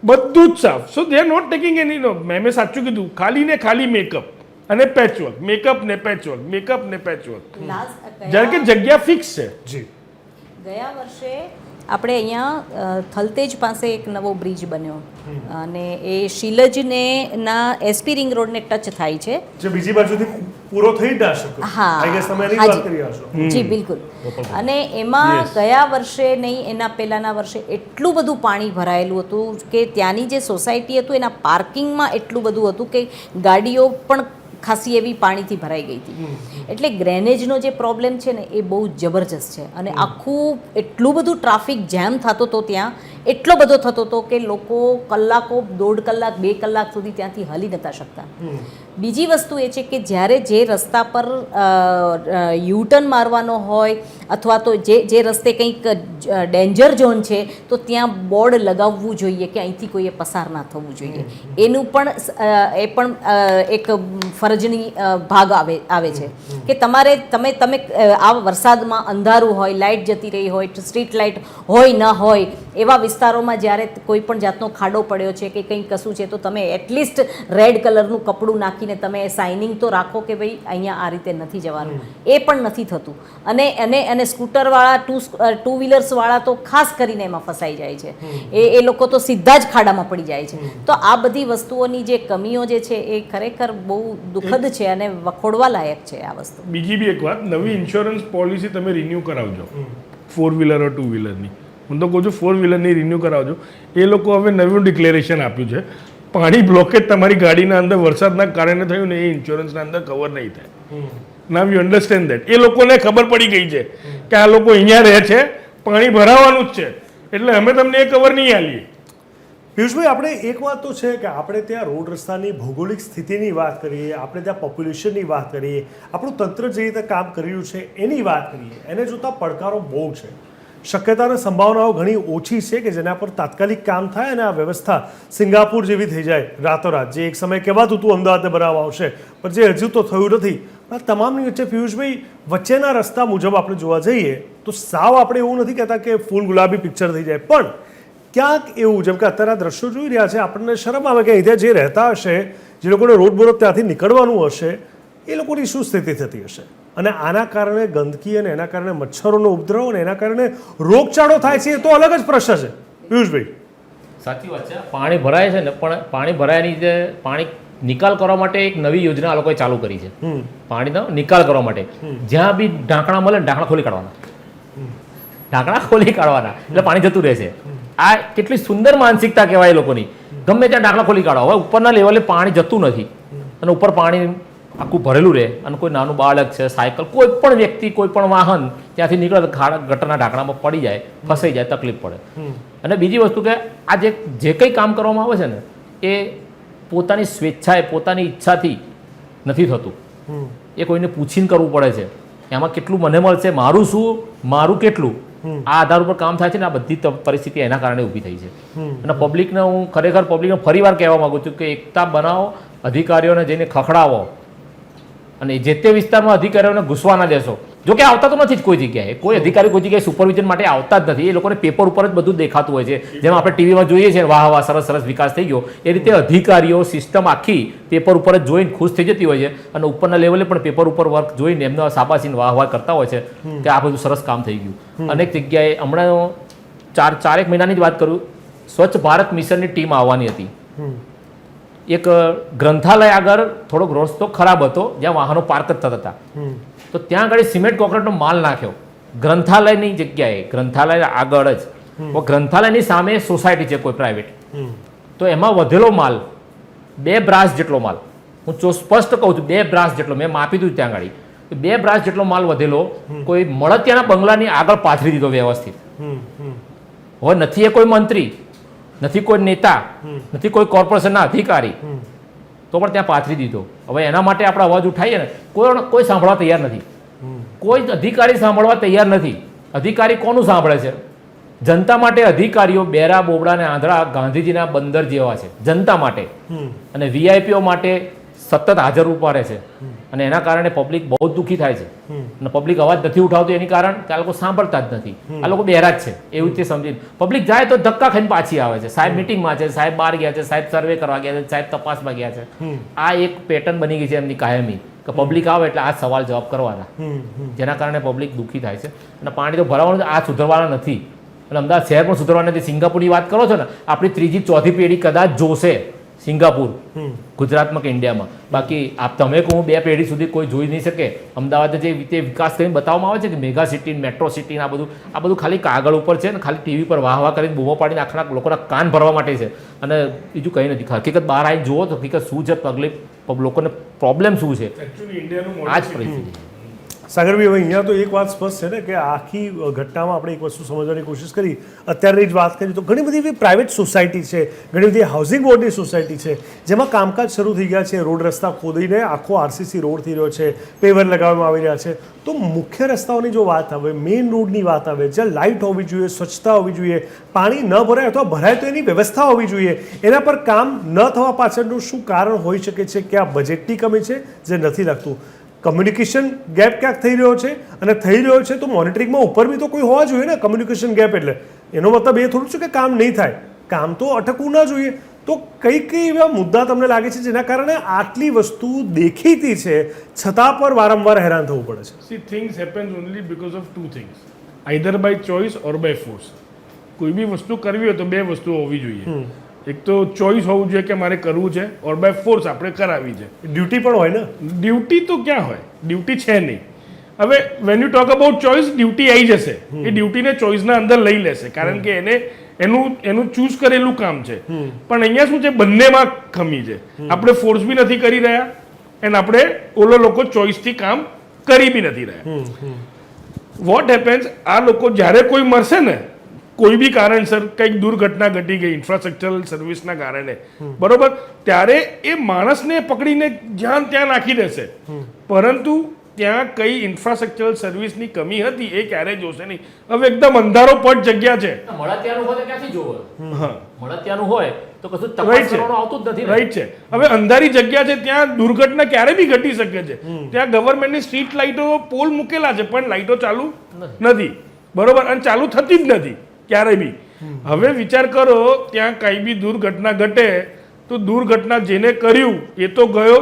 બધું જ સાફ. સો દે આર નોટ ટેકિંગ એની, નો મેં સાચું કીધું, ખાલી ને ખાલી મેકઅપ અને પેચવર્ક, મેકઅપ ને પેચવર્ક, મેકઅપ ને પેચવર્ક. જ્યારે કે જગ્યા ફિક્સ છે. જી, ગયા વર્ષે આપણે અહીંયા થલતેજ પાસે એક નવો બ્રિજ બન્યો અને એ શિલજને ના એસપી રિંગ રોડને ટચ થાય છે, જે બીજી બાજુથી પૂરો થઈ જ ના શકે. હા, આઈ ગેસ તમે એની હાજી. વાત કરી રહ્યા છો. જી બિલકુલ. અને એમાં ગયા વર્ષે નહીં, એના પહેલાંના વર્ષે એટલું બધું પાણી ભરાયેલું હતું કે ત્યાંની જે સોસાયટી હતું એના પાર્કિંગમાં એટલું બધું હતું કે ગાડીઓ પણ ખાસી એવી પાણીથી ભરાઈ ગઈ હતી. એટલે ગ્રેનેજનો જે પ્રોબ્લેમ છે ને એ બહુ જબરજસ્ત છે. અને આખું એટલું બધું ટ્રાફિક જેમ થતો હતો ત્યાં, એટલો બધો થતો હતો કે લોકો કલાકો, 1.5 કલાક 2 કલાક સુધી ત્યાંથી હલી નહોતા શકતા. બીજી વસ્તુ એ છે કે જ્યારે જે રસ્તા પર યુટર્ન મારવાનો હોય અથવા તો જે રસ્તે કંઈક ડેન્જર ઝોન છે તો ત્યાં બોર્ડ લગાવવું જોઈએ કે અહીંથી કોઈએ પસાર ના થવું જોઈએ. એનું પણ એ પણ એક ફરજની ભાગ આવે છે કે તમે આ વરસાદમાં અંધારું હોય, લાઇટ જતી રહી હોય, સ્ટ્રીટ લાઇટ હોય ન હોય એવા વિસ્તારોમાં જ્યારે કોઈ પણ જાતનો ખાડો પડ્યો છે કે કંઈક કશું છે તો તમે એટલીસ્ટ રેડ કલરનું કપડું નાખીને તમે સાઇનિંગ તો રાખો કે ભાઈ અહીંયા આ રીતે નથી જવાનું. એ પણ નથી થતું. અને સ્કૂટરવાળા, ટુ વ્હીલર્સવાળા તો ખાસ કરીને એમાં ફસાઈ જાય છે. એ લોકો તો સીધા જ ખાડામાં પડી જાય છે. તો આ બધી વસ્તુઓની જે કમીઓ જે છે એ ખરેખર બહુ દુઃખદ છે અને વખોડવા લાયક છે આ વસ્તુ. બીજી બી એક વાત, નવી ઇન્સ્યોરન્સ પોલિસી તમે રિન્યૂ કરાવજો, 4 વ્હીલર or 2 વ્હીલરની. હું તો કહું છું 4 વ્હીલરની રિન્યૂ કરાવજો. એ લોકો હવે નવું ડિક્લેરેશન આપ્યું છે, પાણી બ્લોકેજ તમારી ગાડીના અંદર વરસાદના કારણે થયું ને એ ઇન્સ્યોરન્સના અંદર કવર નહીં થાય. Now you understand that. એ લોકોને ખબર પડી ગઈ છે કે આ લોકો અહીંયા રહે છે, પાણી ભરાવાનું જ છે, એટલે અમે તમને એ કવર નહીં આલીએ. પિયુષભાઈ, આપણે એક વાત તો છે કે આપણે ત્યાં રોડ રસ્તાની ભૌગોલિક સ્થિતિની વાત કરીએ, આપણે ત્યાં પોપ્યુલેશનની વાત કરીએ, આપણું તંત્ર જે રીતે કામ કરી રહ્યું છે એની વાત કરીએ, એને જોતાં પડકારો બહુ છે. શક્યતા અને સંભાવનાઓ ઘણી ઓછી છે કે જેના પર તાત્કાલિક કામ થાય અને આ વ્યવસ્થા સિંગાપુર જેવી થઈ જાય રાતોરાત. જે એક સમય કહેવાતું હતું અમદાવાદને બનાવવા આવશે, પણ જે હજુ તો થયું નથી. આ તમામની વચ્ચે પિયુષભાઈ, વચ્ચેના રસ્તા મુજબ આપણે જોવા જઈએ તો સાવ આપણે એવું નથી કહેતા કે ફૂલ ગુલાબી પિક્ચર થઈ જાય, પણ ક્યાંક એવું, જેમ કે અત્યારે આ દ્રશ્યો જોઈ રહ્યા છે, આપણને શરમ આવે કે અહીંયા જે રહેતા હશે, જે લોકોને રોજબરોજ ત્યાંથી નીકળવાનું હશે, એ લોકોની શું સ્થિતિ થતી હશે. અને આના કારણે ગંદકી અને એના કારણે મચ્છરોનો ઉપદ્રવ અને એના કારણે રોગચાળો થાય છે, એ તો અલગ જ પ્રશ્ન છે. પિયુષભાઈ, સાચી વાત છે. પાણી ભરાય છે ને, પણ પાણી ભરાયની જે પાણી નિકાલ કરવા માટે એક નવી યોજના આ લોકોએ ચાલુ કરી છે. પાણીનો નિકાલ કરવા માટે જ્યાં બી ઢાંકણા મળે ઢાંકણા ખોલી કાઢવાના, એટલે પાણી જતું રહેશે. આ કેટલી સુંદર માનસિકતા કહેવાય લોકોની. ગમે ત્યાં ઢાંકણા ખોલી કાઢો, હવે ઉપરના લેવલે પાણી જતું નથી અને ઉપર પાણી આખું ભરેલું રહે. અને કોઈ નાનું બાળક છે, સાયકલ, કોઈ પણ વ્યક્તિ, કોઈ પણ વાહન ત્યાંથી નીકળે તો ગટરના ઢાંકણામાં પડી જાય, ફસાઈ જાય, તકલીફ પડે. અને બીજી વસ્તુ કે આ જે કંઈ કામ કરવામાં આવે છે ને એ પોતાની સ્વેચ્છાએ, પોતાની ઈચ્છાથી નથી થતું. એ કોઈને પૂછીને કરવું પડે છે. એમાં કેટલું મને મળશે, મારું શું, મારું કેટલું, આ આધાર ઉપર કામ થાય છે ને. આ બધી પરિસ્થિતિ એના કારણે ઊભી થઈ છે. અને પબ્લિકને હું ખરેખર પબ્લિકને ફરીવાર કહેવા માગું છું કે એકતા બનાવો, અધિકારીઓને જઈને ખખડાવો અને જે તે વિસ્તારમાં અધિકારીઓને ઘૂસવા ના દેશો. જો કે આવતા તો નથી જ કોઈ જગ્યાએ, કોઈ અધિકારી કોઈ જગ્યાએ સુપરવિઝન માટે આવતા જ નથી. એ લોકોને પેપર ઉપર જ બધું દેખાતું હોય છે. જેમ આપણે ટીવીમાં જોઈએ છીએ, વાહ વાહ સરસ સરસ વિકાસ થઈ ગયો, એ રીતે અધિકારીઓ સિસ્ટમ આખી પેપર ઉપર જ જોઈને ખુશ થઈ જતી હોય છે અને ઉપરના લેવલે પણ પેપર ઉપર વર્ક જોઈને એમનો શાબાશીને વાહ વાહ કરતા હોય છે કે આ બધું સરસ કામ થઈ ગયું. અનેક જગ્યાએ હમણાં 4 મહિનાની જ વાત કરું, સ્વચ્છ ભારત મિશનની ટીમ આવવાની હતી. એક ગ્રંથાલય આગળ થોડોક રસ્તો ખરાબ હતો જ્યાં વાહનો પાર્ક જ થતા હતા, તો ત્યાં આગળ સિમેન્ટ કોન્ક્રીટનો માલ નાખ્યો ગ્રંથાલયની જગ્યાએ ગ્રંથાલય આગળ જ ગ્રંથાલયની સામે સોસાયટી છે કોઈ પ્રાઇવેટ, તો એમાં વધેલો માલ 2 બ્રાસ જેટલો માલ, હું સ્પષ્ટ કહું છું 2 બ્રાસ જેટલો, મેં માપી દીધું ત્યાં આગળ, 2 બ્રાસ જેટલો માલ વધેલો કોઈ મળતિયાના બંગલાની આગળ પાથરી દીધો વ્યવસ્થિત. હવે નથી એ કોઈ મંત્રી, નથી કોઈ નેતા, નથી કોઈ કોર્પોરેશનના અધિકારી, તો પણ ત્યાં પાથરી દીધો. હવે એના માટે આપણે અવાજ ઉઠાવીએ ને, કોઈ સાંભળવા તૈયાર નથી, કોઈ અધિકારી સાંભળવા તૈયાર નથી. અધિકારી કોનું સાંભળે છે? જનતા માટે અધિકારીઓ બેરા બોબડા ને આંધળા ગાંધીજીના બંદર જેવા છે જનતા માટે, અને વીઆઈપીઓ માટે સતત હાજર ઉભા રહે છે, અને એના કારણે પબ્લિક બહુ દુઃખી થાય છે. અને પબ્લિક અવાજ નથી ઉઠાવતું એની કારણ કે આ લોકો સાંભળતા જ નથી, આ લોકો બહેરા જ છે એવી રીતે સમજીને પબ્લિક જાય તો ધક્કા ખાઈને પાછી આવે છે. સાહેબ મિટિંગમાં છે, સાહેબ બહાર ગયા છે, સાહેબ સર્વે કરવા ગયા છે, સાહેબ તપાસમાં ગયા છે. આ એક પેટર્ન બની ગઈ છે એમની કાયમી કે પબ્લિક આવે એટલે આ સવાલ જવાબ કરવાના, જેના કારણે પબ્લિક દુઃખી થાય છે. અને પાણી તો ભરાવાનું, આ સુધરવાના નથી. અને અમદાવાદ શહેર પણ સુધરવા નથી. સિંગાપુરની વાત કરો છો ને, આપણી 3જી 4થી પેઢી કદાચ જોશે સિંગાપુર ગુજરાતમાં કે ઇન્ડિયામાં. બાકી આપ તમે કહું 2 પેઢી સુધી કોઈ જોઈ નહીં શકે. અમદાવાદ જે રીતે વિકાસ કરીને બતાવવામાં આવે છે કે મેગા સિટી, મેટ્રો સિટી, આ બધું ખાલી કાગળ ઉપર છે ને, ખાલી ટીવી પર વાહ વાહ કરીને બૂમો પાડીને આખા લોકોના કાન ભરવા માટે છે, અને બીજું કંઈ નથી. હકીકત બહાર આવીને જુઓ તો હકીકત શું છે, લોકોને પ્રોબ્લેમ શું છે, આ જ પરિસ્થિતિ. સાગરભાઈ, હવે અહીંયા તો એક વાત સ્પષ્ટ છે ને કે આખી ઘટનામાં આપણે એક વસ્તુ સમજવાની કોશિશ કરી. અત્યારની જ વાત કરી તો ઘણી બધી એવી પ્રાઇવેટ સોસાયટી છે, ઘણી બધી હાઉસિંગ બોર્ડની સોસાયટી છે જેમાં કામકાજ શરૂ થઈ ગયા છે. રોડ રસ્તા ખોદીને આખો આરસીસી રોડ થઈ રહ્યો છે, પેવર લગાવવામાં આવી રહ્યા છે. તો મુખ્ય રસ્તાઓની જો વાત આવે, મેઇન રોડની વાત આવે, જ્યાં લાઇટ હોવી જોઈએ, સ્વચ્છતા હોવી જોઈએ, પાણી ન ભરાય અથવા ભરાય તો એની વ્યવસ્થા હોવી જોઈએ, એના પર કામ ન થવા પાછળનું શું કારણ હોઈ શકે છે? કે આ બજેટની કમી છે જે નથી લાગતું, કમ્યુનિકેશન ગેપ ક્યાંક થઈ રહ્યો છે, અને થઈ રહ્યો છે તો મોનિટરિંગમાં ઉપર બી તો કોઈ હોવા જોઈએ ને. કમ્યુનિકેશન ગેપ એટલે એનો મતલબ એ થોડું છે કે કામ નહીં થાય, કામ તો અટકવું ના જોઈએ. તો કઈ એવા મુદ્દા તમને લાગે છે જેના કારણે આટલી વસ્તુ દેખીતી છે છતાં પર વારંવાર હેરાન થવું પડે છે? See, things happens only because of 2 things, either by choice or by force. કોઈ બી વસ્તુ કરવી હોય તો 2 વસ્તુઓ હોવી જોઈએ. એક તો ચોઈસ હોવું જોઈએ કે મારે કરવું છે, ઓર બાય ફોર્સ આપણે કરાવી છે. ડ્યુટી પણ હોય ને? ડ્યુટી તો ક્યાં હોય, ડ્યુટી છે નહીં. હવે when you talk about choice, duty આવી જશે, એ ડ્યુટીને ચોઈસના અંદર લઈ લેશે, કારણ કે એનું ચૂઝ કરેલું કામ છે. પણ અહીંયા શું છે, બંનેમાં ખમી છે. આપણે ફોર્સ બી નથી કરી રહ્યા, અને આપણે ઓલો લોકો ચોઈસથી કામ કરી બી નથી રહ્યા. વોટ હેપન્સ, આ લોકો જ્યારે કોઈ મરશે ને, કોઈ બી કારણસર કંઈક દુર્ઘટના ઘટી ગઈ ઇન્ફ્રાસ્ટ્રક્ચરલ સર્વિસના કારણે, બરોબર, ત્યારે એ માણસને પકડીને જ્યાં ત્યાં નાખી દેશે, પરંતુ ત્યાં કઈ ઇન્ફ્રાસ્ટ્રક્ચરલ સર્વિસની કમી હતી એ ક્યારે જોશે નહીં. હવે એકદમ અંધારો પટ જગ્યા છે. મળતિયાનું હોય તો ક્યાંથી જોવો? મળતિયાનું હોય તો કશું તપાસ કરવાનું આવતું જ નથી. રાઈટ છે. હવે અંધારી જગ્યા છે, ત્યાં દુર્ઘટના ક્યારે બી ઘટી શકે છે. ત્યાં ગવર્મેન્ટની સ્ટ્રીટ લાઇટો, પોલ મૂકેલા છે, પણ લાઇટો ચાલુ નથી, બરોબર, અને ચાલુ થતી જ નથી ક્યારે બી. હવે વિચાર કરો, ત્યાં કઈ બી દુર્ઘટના ઘટે તો દુર્ઘટના જેને કર્યું એ તો ગયો,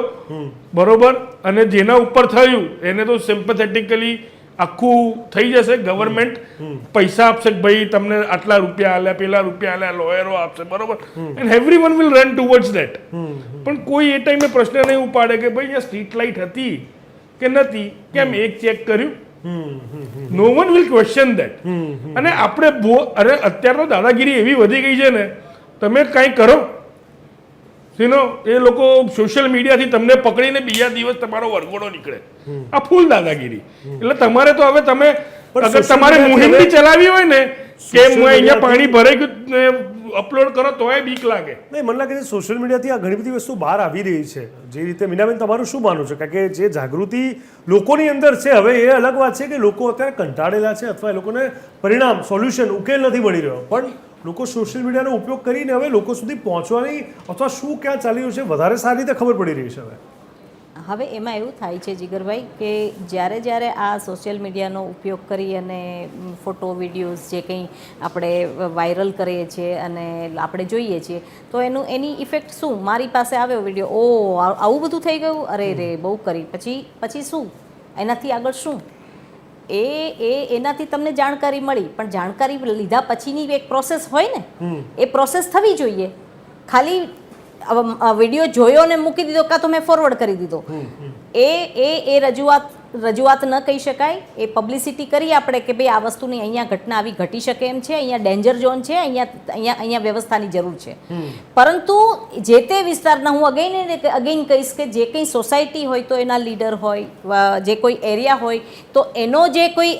બરોબર, અને જેના ઉપર થયું એને તો સિમ્પેથેટિકલી આખું થઈ જશે. ગવર્મેન્ટ પૈસા આપશે કે ભાઈ તમને આટલા રૂપિયા આલ્યા, પેલા રૂપિયા આલ્યા, લોયરો આપશે, બરોબર, and everyone will run towards that. પણ કોઈ એ ટાઈમે પ્રશ્ન નહીં ઉપાડે કે ભાઈ અહીંયા સ્ટ્રીટ લાઇટ હતી કે નથી, કેમ એક ચેક કર્યું? નો વન વિલ ક્વેશ્ચન ધેટ. અને આપણે અરે અત્યારનો દાદાગીરી એવી વધી ગઈ છે ને, તમે કંઈ કરો એ લોકો સોશિયલ મીડિયાથી તમને પકડીને બીજા દિવસ તમારો વરઘોડો નીકળે. આ ફૂલ દાદાગીરી. એટલે તમારે તો હવે તમે અગર તમારે મુહિમ બી ચલાવી હોય ને કે હું અહીંયા પાણી ભરાઈ ગયું અપલોડ કરો તોય બીક લાગે. નહીં, મને લાગે છે સોશિયલ મીડિયાથી આ ઘણી બધી વસ્તુ બહાર આવી રહી છે. જે રીતે મીનાબેન, તમારું શું માનવું છે? કારણ કે જે જાગૃતિ લોકોની અંદર છે, હવે એ અલગ વાત છે કે લોકો અત્યારે કંટાળેલા છે અથવા એ લોકોને પરિણામ, સોલ્યુશન, ઉકેલ નથી મળી રહ્યો, પણ લોકો સોશિયલ મીડિયાનો ઉપયોગ કરીને હવે લોકો સુધી પહોંચવાની અથવા શું ક્યાં ચાલી રહ્યું છે વધારે સારી રીતે ખબર પડી રહી છે. હવે એમાં એવું થાય છે જીગરભાઈ કે જ્યારે આ સોશિયલ મીડિયાનો ઉપયોગ કરી અને ફોટો વિડીયોઝ જે કંઈ આપણે વાયરલ કરીએ છીએ અને આપણે જોઈએ છીએ, તો એની ઇફેક્ટ શું? મારી પાસે આવ્યો વિડીયો, ઓ આવું બધું થઈ ગયું, અરે રે બહુ કરી, પછી શું? એનાથી આગળ શું? એનાથી તમને જાણકારી મળી, પણ જાણકારી લીધા પછીની એક પ્રોસેસ હોય ને, એ પ્રોસેસ થવી જોઈએ. ખાલી વિડીયો જોયો ને મૂકી દીધો કાં તો મેં ફોરવર્ડ કરી દીધો, એ રજૂઆત રજૂઆત ન કહી શકાય, એ પબ્લિસિટી કરી આપણે કે ભાઈ આ વસ્તુની અહીંયા ઘટના આવી ઘટી શકે એમ છે, અહીંયા ડેન્જર ઝોન છે, અહીંયા વ્યવસ્થાની જરૂર છે. પરંતુ જે તે વિસ્તારના હું અગેન કહીશ કે જે કંઈ સોસાયટી હોય તો એના લીડર હોય, જે કોઈ એરિયા હોય તો એનો જે કોઈ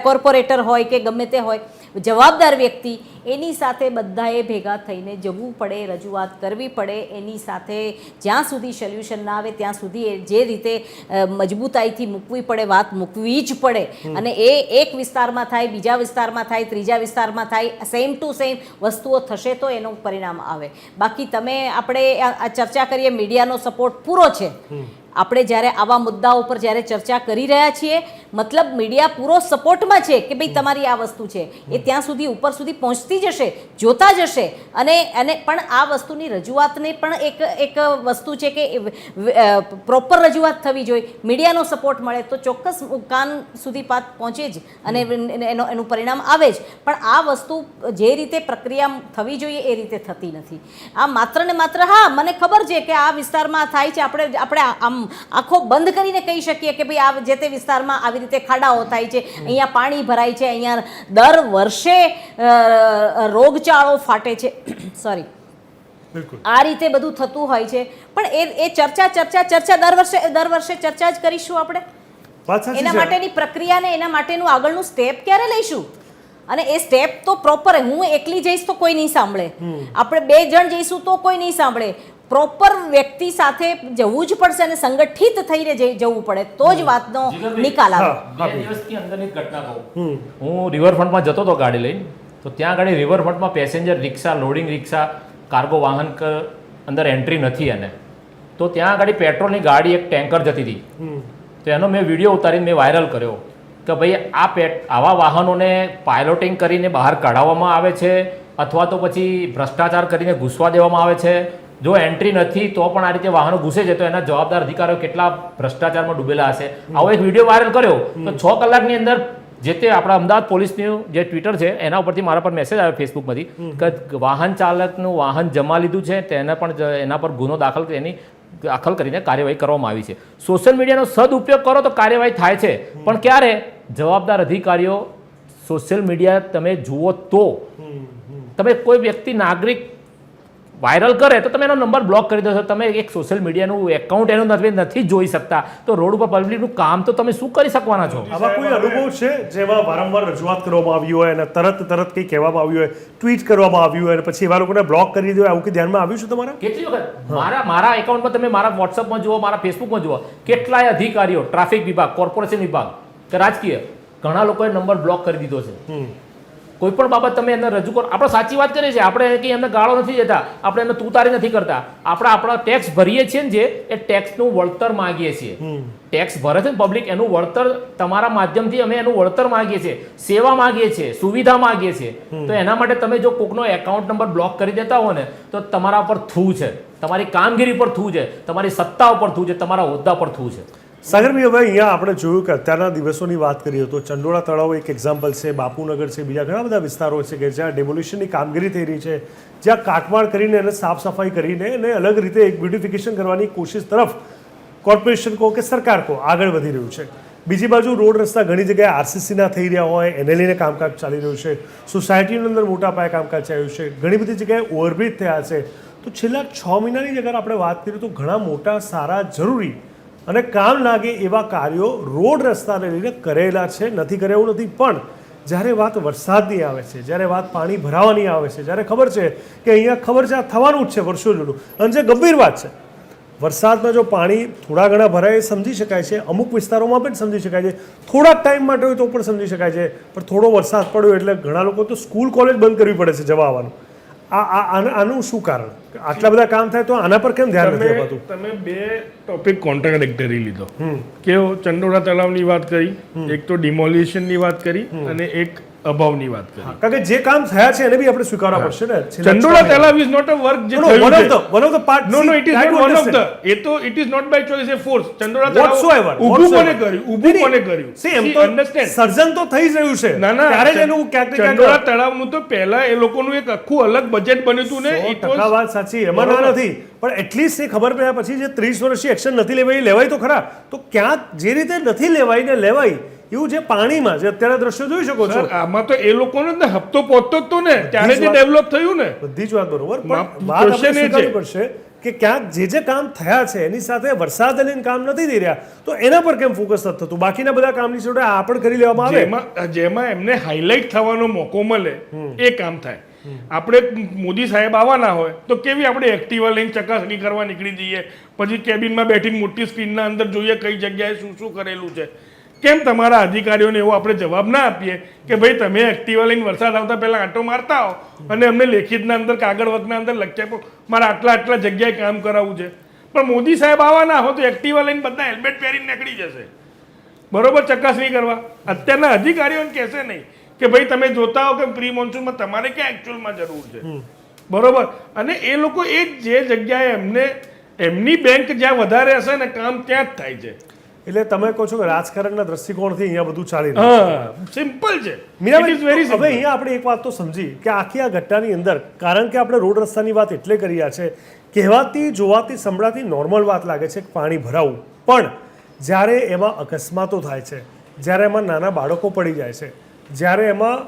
કોર્પોરેટર હોય કે ગમે તે હોય જવાબદાર વ્યક્તિ, એની સાથે બધાએ ભેગા થઈને જવું પડે, રજૂઆત કરવી પડે, એની સાથે જ્યાં સુધી સોલ્યુશન ના આવે ત્યાં સુધી એ જે રીતે મજબૂતાઈથી મૂકવી પડે, વાત મૂકવી જ પડે. અને એ એક વિસ્તારમાં થાય, બીજા વિસ્તારમાં થાય, ત્રીજા વિસ્તારમાં થાય, સેમ ટુ સેમ વસ્તુઓ થશે તો એનું પરિણામ આવે. બાકી આપણે આ ચર્ચા કરીએ, મીડિયાનો સપોર્ટ પૂરો છે. આપણે જ્યારે આવા મુદ્દાઓ પર જ્યારે ચર્ચા કરી રહ્યા છીએ, મતલબ મીડિયા પૂરો સપોર્ટમાં છે કે ભાઈ તમારી આ વસ્તુ છે, એ ત્યાં સુધી ઉપર સુધી પહોંચતી જશે, જોતા જશે. અને પણ આ વસ્તુની રજૂઆતને પણ એક વસ્તુ છે કે પ્રોપર રજૂઆત થવી જોઈએ. મીડિયાનો સપોર્ટ મળે તો ચોક્કસ કાન સુધી વાત પહોંચે જ અને એનું પરિણામ આવે જ. પણ આ વસ્તુ જે રીતે પ્રક્રિયા થવી જોઈએ એ રીતે થતી નથી. આ માત્ર ને માત્ર હા મને ખબર છે કે આ વિસ્તારમાં થાય છે, આપણે આમ આંખો બંધ કરીને કહી શકીએ કે ભાઈ આ જે તે વિસ્તારમાં આવી રીતે ખાડાઓ થાય છે, અહીંયા પાણી ભરાય છે, અહીંયા દર વર્ષે રોગચાળો ફાટે છે, સોરી, આ રીતે બધું થતું હોય છે. પણ એ ચર્ચા દર વર્ષે ચર્ચા જ કરીશું આપણે. એના માટેની પ્રક્રિયાને એના માટેનું આગળનું સ્ટેપ ક્યારે લઈશું? અને એ સ્ટેપ તો પ્રોપર, હું એકલી જઈશ તો કોઈ નહીં સાંભળે, આપણે 2 જણ જઈશું તો કોઈ નહીં સાંભળે. પ્રોપર વ્યક્તિ સાથે જવું જ પડશે અને સંગઠિત થઈને જવું પડે તો જ વાતનો નિકાલ આવે. 2 દિવસની અંદરની ઘટના કહું, હું રિવરફ્રન્ટમાં જતો હતો ગાડી લઈને, તો ત્યાં આગળ રિવરફ્રન્ટમાં પેસેન્જર રિક્ષા, લોડિંગ રિક્ષા, કાર્ગો વાહન અંદર એન્ટ્રી નથી. અને તો ત્યાં આગળ પેટ્રોલની ગાડી એક ટેન્કર જતી હતી, તો એનો મેં વિડીયો ઉતારીને મેં વાયરલ કર્યો કે ભાઈ આવા વાહનોને પાયલોટિંગ કરીને બહાર કાઢવામાં આવે છે અથવા તો પછી ભ્રષ્ટાચાર કરીને ઘૂસવા દેવામાં આવે છે. જો એન્ટ્રી નથી તો પણ આ રીતે વાહનો ઘૂસે છે તો એના જવાબદાર અધિકારીઓ કેટલા ભ્રષ્ટાચારમાં ડૂબેલા હશે. આવો એક વિડીયો વાયરલ કર્યો તો 6 કલાકની અંદર જે તે આપણા અમદાવાદ પોલીસનું જે ટ્વિટર છે એના ઉપરથી મારા પર મેસેજ આવ્યો ફેસબુકમાંથી કે વાહન ચાલકનું વાહન જમા લીધું છે, તેને પણ એના પર ગુનો દાખલ કરીને કાર્યવાહી કરવામાં આવી છે. સોશિયલ મીડિયાનો સદઉપયોગ કરો તો કાર્યવાહી થાય છે, પણ ક્યારે જવાબદાર અધિકારીઓ સોશિયલ મીડિયા તમે જુઓ તો તમે કોઈ વ્યક્તિ નાગરિક વાયરલ કરે તો તમે એનો નંબર બ્લોક કરી દો છો. તમે એક સોશિયલ મીડિયાનું એકાઉન્ટ એનું નથી જોઈ શકતા તો રોડ ઉપર પબ્લિકનું કામ તો તમે શું કરી શકવાના છો? આવા કોઈ અનુભવ છે જેમાં વારંવાર રજૂઆત કરવામાં આવી હોય અને તરત કંઈ કહેવામાં આવ્યું હોય, ટ્વીટ કરવામાં આવ્યું હોય અને પછી એવા લોકોને બ્લોક કરી દીધો, આવું કંઈ ધ્યાનમાં આવ્યું છે તમારા? કેટલી વખત મારા એકાઉન્ટમાં તમે મારા વોટ્સઅપમાં જુઓ, મારા ફેસબુકમાં જુઓ, કેટલાય અધિકારીઓ, ટ્રાફિક વિભાગ, કોર્પોરેશન વિભાગ કે રાજકીય, ઘણા લોકોએ નંબર બ્લોક કરી દીધો છે. કોઈ પણ બાબત તમે એને રજૂ કરો, આપણે સાચી વાત કરીએ છીએ, આપણે કંઈ એમને ગાળો નથી દેતા, આપણે એને તુતારી નથી કરતા, આપણે આપણા ટેક્સ ભરીએ છીએ ને જે એ ટેક્સનું વળતર માંગીએ છીએ. ટેક્સ ભરે છે ને પબ્લિક, એનું વળતર તમારા માધ્યમથી અમે એનું વળતર માંગીએ છીએ, સેવા માંગીએ છીએ, સુવિધા માંગીએ છીએ. તો એના માટે તમે જો કોકનો એકાઉન્ટ નંબર બ્લોક કરી દેતા હો ને તો તમારા પર થૂ છે, તમારી કામગીરી પર થૂ છે, તમારી સત્તા ઉપર થૂ છે, તમારા હોદ્દા પર થૂ છે. સાગરભાઈ, હવે અહીંયા આપણે જોયું કે અત્યારના દિવસોની વાત કરીએ તો ચંડોળા તળાવ એક એક્ઝામ્પલ છે, બાપુનગર છે, બીજા ઘણા બધા વિસ્તારો છે કે જ્યાં ડેમોલિશનની કામગીરી થઈ રહી છે, જ્યાં કાટમાળ કરીને એને સાફ સફાઈ કરીને એને અલગ રીતે એક બ્યુટિફિકેશન કરવાની કોશિશ તરફ કોર્પોરેશન કહો કે સરકાર કહો આગળ વધી રહ્યું છે. બીજી બાજુ રોડ રસ્તા ઘણી જગ્યાએ આરસીસીના થઈ રહ્યા હોય એને લઈને કામકાજ ચાલી રહ્યું છે, સોસાયટીની અંદર મોટા પાયે કામકાજ ચાલ્યું છે, ઘણી બધી જગ્યાએ ઓવરબ્રિજ થયા છે. તો છેલ્લા 6 મહિનાની અગર આપણે વાત કરીએ તો ઘણા મોટા, સારા, જરૂરી અને કામ લાગે એવા કાર્યો રોડ રસ્તાને લઈને કરેલા છે, નથી કરે એવું નથી. પણ જ્યારે વાત વરસાદની આવે છે, જ્યારે વાત પાણી ભરાવાની આવે છે, જ્યારે ખબર છે કે અહીંયા ખબર છે આ થવાનું જ છે વર્ષો જૂનું, અને જે ગંભીર વાત છે, વરસાદમાં જો પાણી થોડા ઘણા ભરાય એ સમજી શકાય છે, અમુક વિસ્તારોમાં પણ સમજી શકાય છે, થોડાક ટાઈમ માટે હોય તો પણ સમજી શકાય છે. પણ થોડો વરસાદ પડ્યો એટલે ઘણા લોકો તો સ્કૂલ કોલેજ બંધ કરવી પડે છે જવા આવવાનું. આનું શું કારણ? આટલા બધા કામ થાય તો આના પર કેમ ધ્યાન નથી અપાતું? તમે 2 ટોપિક કોન્ટ્રાડિક્ટરી લીધો કે ચંડોળા તળાવની વાત કરી, એક તો ડિમોલિશનની વાત કરી અને એક અભાવની વાત કરી. કારણ કે જે કામ થયા છે એને બી આપણે સ્વીકારવા પડશે ને. Chandola Talav is not a work જે થયું one છે. of the part. No, it is try not to one of understand. the. એ તો it is not by choice, a force. Chandola Whatsoever, તલાવ ઊભું કોને whatsoever. કર્યું? ઊભું નહીં, કોને કર્યું? See, એમ See, તો understand. સર્જન તો થઈ જ રહ્યું છે. ના ના ત્યારે જ એનું ક્યાંક ને ચંડોળા ક્યાંક તળાવનું તો પહેલા એ લોકોનું એક આખું અલગ બજેટ બન્યું હતું ને. 100% વાત સાચી, એમાં ના બરોબર. નથી. પણ એટલીસ્ટ એ ખબર પડ્યા પછી જે 30 વર્ષથી એક્શન નથી લેવાય, એ લેવાય તો ખરા. તો ક્યાંક જે રીતે નથી લેવાય ને લેવાય એવું જે પાણીમાં જે અત્યારે દ્રશ્યો જોઈ શકો છો, સર, આમાં તો એ લોકોનો જ ને હપ્તો પહોંચતો જ તો ને ત્યારે જ જે વાત- ડેવલપ થયું ને. બધી જ વાત બરોબર, પણ માં- વાત આપણે question એ છે. સ્વીકારવી પડશે કે ક્યાંક જે કામ થયા છે એની સાથે વરસાદ લઈને કામ નથી થઈ રહ્યા, તો એના પર કેમ ફોકસ નથી થતું? બાકીના બધા કામની જોડે આ પણ કરી લેવામાં આવે. જેમાં એમને હાઇલાઇટ થવાનો મોકો મળે એ કામ થાય. આપણે મોદી સાહેબ આવવાના હોય તો કેવી આપણે એક્ટિવા લઈને ચકાસણી કરવા નીકળી જઈએ, પછી કેબિનમાં બેઠી મોટી સ્ક્રીનના અંદર જોઈએ કઈ જગ્યાએ શું શું કરેલું છે. કેમ તમારા અધિકારીઓને એવો આપણે જવાબ ના આપીએ કે ભાઈ તમે એક્ટિવા લઈને વરસાદ આવતા પહેલા આંટો મારતા હો અને અમને લેખિતના અંદર કાગળ વખના અંદર લખી આપો મારે આટલા આટલા જગ્યાએ કામ કરાવવું છે. પણ મોદી સાહેબ આવવાના હો તો એક્ટિવા લઈને બધા હેલ્મેટ પહેરીને નીકળી જશે બરોબર ચકાસણી કરવા. અત્યારના અધિકારીઓને કહેશે નહીં કે ભાઈ તમે જોતા હો કે પ્રી મોન્સૂનમાં તમારે ક્યાં એકચ્યુઅલમાં જરૂર છે બરોબર. અને એ લોકો એ જે જગ્યાએ એમની બેંક જ્યાં વધારે હશે ને કામ ત્યાં જ થાય છે. એટલે તમે કહો છો કે રાજકારણના દ્રષ્ટિકોણથી અહીંયા બધું ચાલી રહ્યું છે. હા સિમ્પલ છે. મીરાભાઈ, It is very હવે simple. અહીંયા આપણે એક વાત તો સમજી કે આખી આ ઘટનાની અંદર, કારણ કે આપણે રોડ રસ્તાની વાત એટલે કરી રહ્યા છે, કહેવાતી જોવાતી સંભળાતી નોર્મલ વાત લાગે છે કે પાણી ભરાવું, પણ જ્યારે એમાં અકસ્માતો થાય છે, જ્યારે એમાં નાના બાળકો પડી જાય છે, જ્યારે એમાં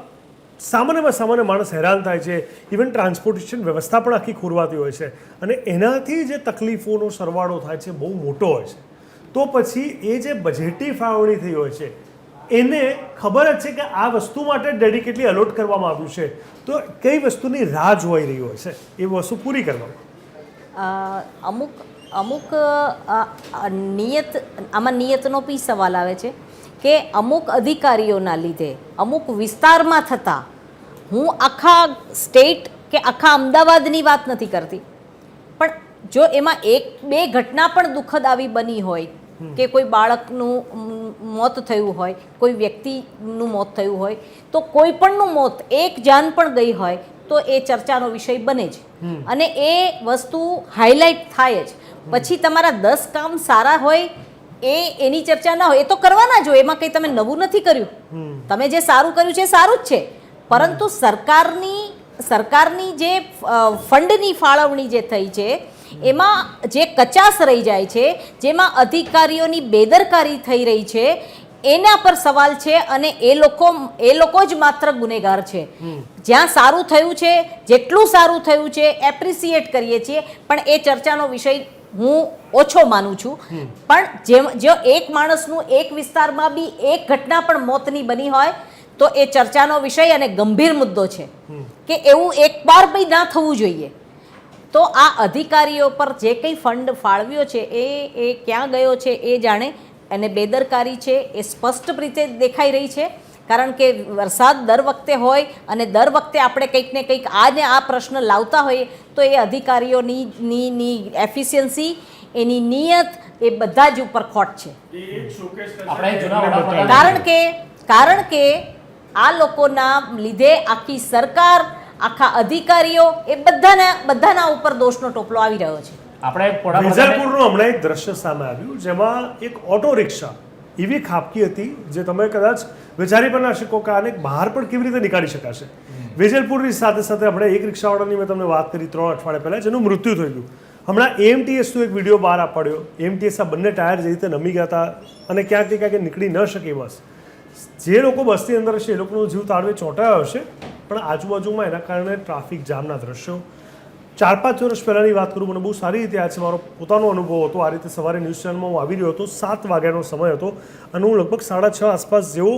સામાન્યમાં સામાન્ય માણસ હેરાન થાય છે, ઇવન ટ્રાન્સપોર્ટેશન વ્યવસ્થા પણ આખી ખોરવાતી હોય છે, અને એનાથી જે તકલીફોનો સરવાળો થાય છે બહુ મોટો હોય છે, તો પછી એ જે બજેટની ફાળવણી થઈ હોય છે એને ખબર જ છે કે આ વસ્તુ માટે ડેડિકેટલી અલોટ કરવામાં આવ્યું છે, તો કઈ વસ્તુની રાહ જોવાઈ રહી હોય છે એ વસ્તુ પૂરી કરવામાં? અમુક આમાં નિયતનો બી સવાલ આવે છે કે અમુક અધિકારીઓના લીધે અમુક વિસ્તારમાં થતા, હું આખા સ્ટેટ કે આખા અમદાવાદની વાત નથી કરતી, પણ જો એમાં એક બે ઘટના પણ દુઃખદ આવી બની હોય કે કોઈ બાળકનું મોત થયું હોય, કોઈ વ્યક્તિનું મોત થયું હોય, તો કોઈ પણનું મોત, એક જાન પણ ગઈ હોય તો એ ચર્ચાનો વિષય બને જ, અને એ વસ્તુ હાઇલાઇટ થાય જ. પછી તમારા 10 કામ સારા હોય એની ચર્ચા ના હોય, એ તો કરવાના જ હોય, એમાં કંઈ તમે નવું નથી કર્યું. તમે જે સારું કર્યું છે એ સારું જ છે, પરંતુ સરકારની જે ફંડની ફાળવણી જે થઈ છે એમાં જે કચાશ રહી જાય છે, જેમાં અધિકારીઓની બેદરકારી થઈ રહી છે, એના પર સવાલ છે, અને એ લોકો જ માત્ર ગુનેગાર છે. જ્યાં સારું થયું છે, જેટલું સારું થયું છે એપ્રિસિએટ કરીએ છીએ, પણ એ ચર્ચાનો વિષય હું ઓછો માનું છું. પણ જો એક માણસનું એક વિસ્તારમાં બી એક ઘટના પણ મોતની બની હોય તો એ ચર્ચાનો વિષય અને ગંભીર મુદ્દો છે કે એવું એક વાર બી ના થવું જોઈએ. તો આ અધિકારીઓ પર જે કંઈ ફંડ ફાળવ્યો છે એ ક્યાં ગયો છે એ જાણે, અને બેદરકારી છે એ સ્પષ્ટ રીતે દેખાઈ રહી છે. કારણ કે વરસાદ દર વખતે હોય અને દર વખતે આપણે કંઈક ને કંઈક આ પ્રશ્ન લાવતા હોઈએ તો એ અધિકારીઓની એફિશિયન્સી, એની નિયત, એ બધા જ ઉપર ખોટ છે. આપણે જૂના વડાપ્રધાન કારણ કે આ લોકોના લીધે આખી સરકાર, આખા અધિકારીઓ, એ બધાના ઉપર દોષનો ટોપલો આવી રહ્યો છે. આપણે વડાપ્રધાન વિજલપુરનું હમણાં એક દ્રશ્ય સામે આવ્યું જેમાં એક ઓટો રિક્ષા એવી ખાબકી હતી જે તમે કદાચ વિચારી પણ ના શકો કે આને બહાર પણ કેવી રીતે નીકાળી શકાશે. વિજલપુરની સાથે સાથે આપણે એક રિક્ષાવાળાની મેં તમને વાત કરી 3 અઠવાડિયા પહેલાં, જેનું મૃત્યુ થઈ ગયું. હમણાં એએમટીએસનો એક વિડીયો બહાર પાડ્યો. એએમટીએસના બંને ટાયર જે રીતે નમી ગયા હતા અને ક્યાંક ને ક્યાંક નીકળી ન શકે બસ. જે લોકો બસની અંદર હશે એ લોકોનો જીવ તાળવે ચોંટાયો હશે, પણ આજુબાજુમાં એના કારણે ટ્રાફિક જામના દ્રશ્યો 4-5 વર્ષ પહેલાંની વાત કરું, મને બહુ સારી રીતે યાદ છે. મારો પોતાનો અનુભવ હતો. આ રીતે સવારે ન્યૂઝ ચેનલમાં હું આવી રહ્યો હતો, 7 વાગ્યાનો સમય હતો, અને હું લગભગ 6:30 આસપાસ જેવો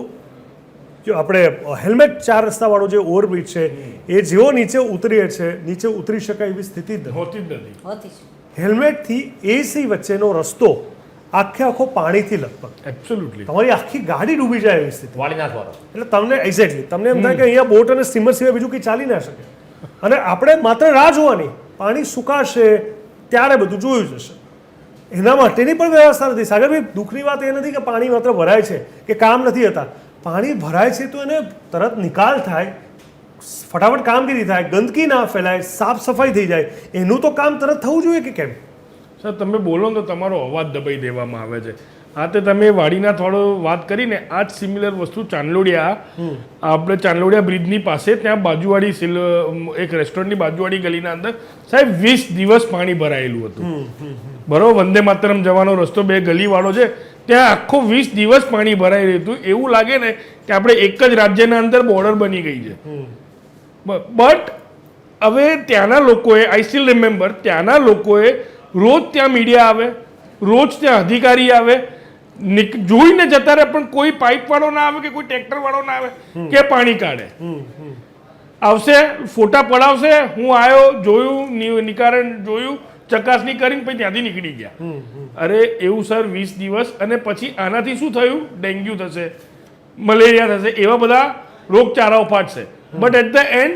આપણે હેલ્મેટ 4 રસ્તાવાળો જે ઓવરબ્રિજ છે એ જેવો નીચે ઉતરીએ છે, નીચે ઉતરી શકાય એવી સ્થિતિ જ હોતી જ નથી. હેલ્મેટથી એસી વચ્ચેનો રસ્તો આખો પાણીથી લગભગ એબ્સોલ્યુટલી તમારી આખી ગાડી ડૂબી જાય એવી સ્થિતિ. વાળીનાથ વાળો એટલે તમને એક્ઝેક્ટલી તમને એમ થાય કે અહીંયા બોટ અને સ્ટીમર સિવાય બીજું કંઈ ચાલી ના શકે, અને આપણે માત્ર રાહ જોવાની, પાણી સુકાશે ત્યારે બધું જોયું જશે. એના માટેની પણ વ્યવસ્થા નથી. સાગરભાઈ, દુઃખની વાત એ નથી કે પાણી માત્ર ભરાય છે કે કામ નથી હતા, પાણી ભરાય છે તો એને તરત નિકાલ થાય, ફટાફટ કામગીરી થાય, ગંદકી ના ફેલાય, સાફ સફાઈ થઈ જાય, એનું તો કામ તરત થવું જોઈએ કે કેમ? સર તમે બોલો ને તો તમારો અવાજ દબાઈ દેવામાં આવે છે. આ તે તમે વાડીના થોડો વાત કરીને આ જ સિમિલર વસ્તુ ચાંદલોડિયા, આપણે ચાંદલોડિયા બ્રિજની પાસે ત્યાં બાજુવાળી એક રેસ્ટોરન્ટની બાજુવાળી ગલીના અંદર સાહેબ 20 દિવસ પાણી ભરાયેલું હતું. બરોબર, વંદે માતરમ જવાનો રસ્તો 2 ગલીવાળો છે, ત્યાં આખો 20 દિવસ પાણી ભરાયેલું હતું. એવું લાગે ને કે આપણે એક જ રાજ્યના અંદર બોર્ડર બની ગઈ છે. બટ હવે ત્યાંના લોકોએ, આઈ સ્ટીલ રિમેમ્બર, ત્યાંના લોકોએ રોજ ત્યાં મીડિયા આવે, રોજ ત્યાં અધિકારી આવે, જોઈને જતા રહે, પણ કોઈ પાઇપ વાળો ના આવે કે કોઈ ટ્રેક્ટર વાળો ના આવે કે પાણી કાઢે. આવશે, ફોટા પડાવશે, હું આવ્યો, જોયું, નિકારણ જોયું, ચકાસણી કરીને પછી ત્યાંથી નીકળી ગયા. અરે એવું સર 20 દિવસ, અને પછી આનાથી શું થયું? ડેન્ગ્યુ થશે, મલેરિયા થશે, એવા બધા રોગચાળાઓ ફાટશે. But at the end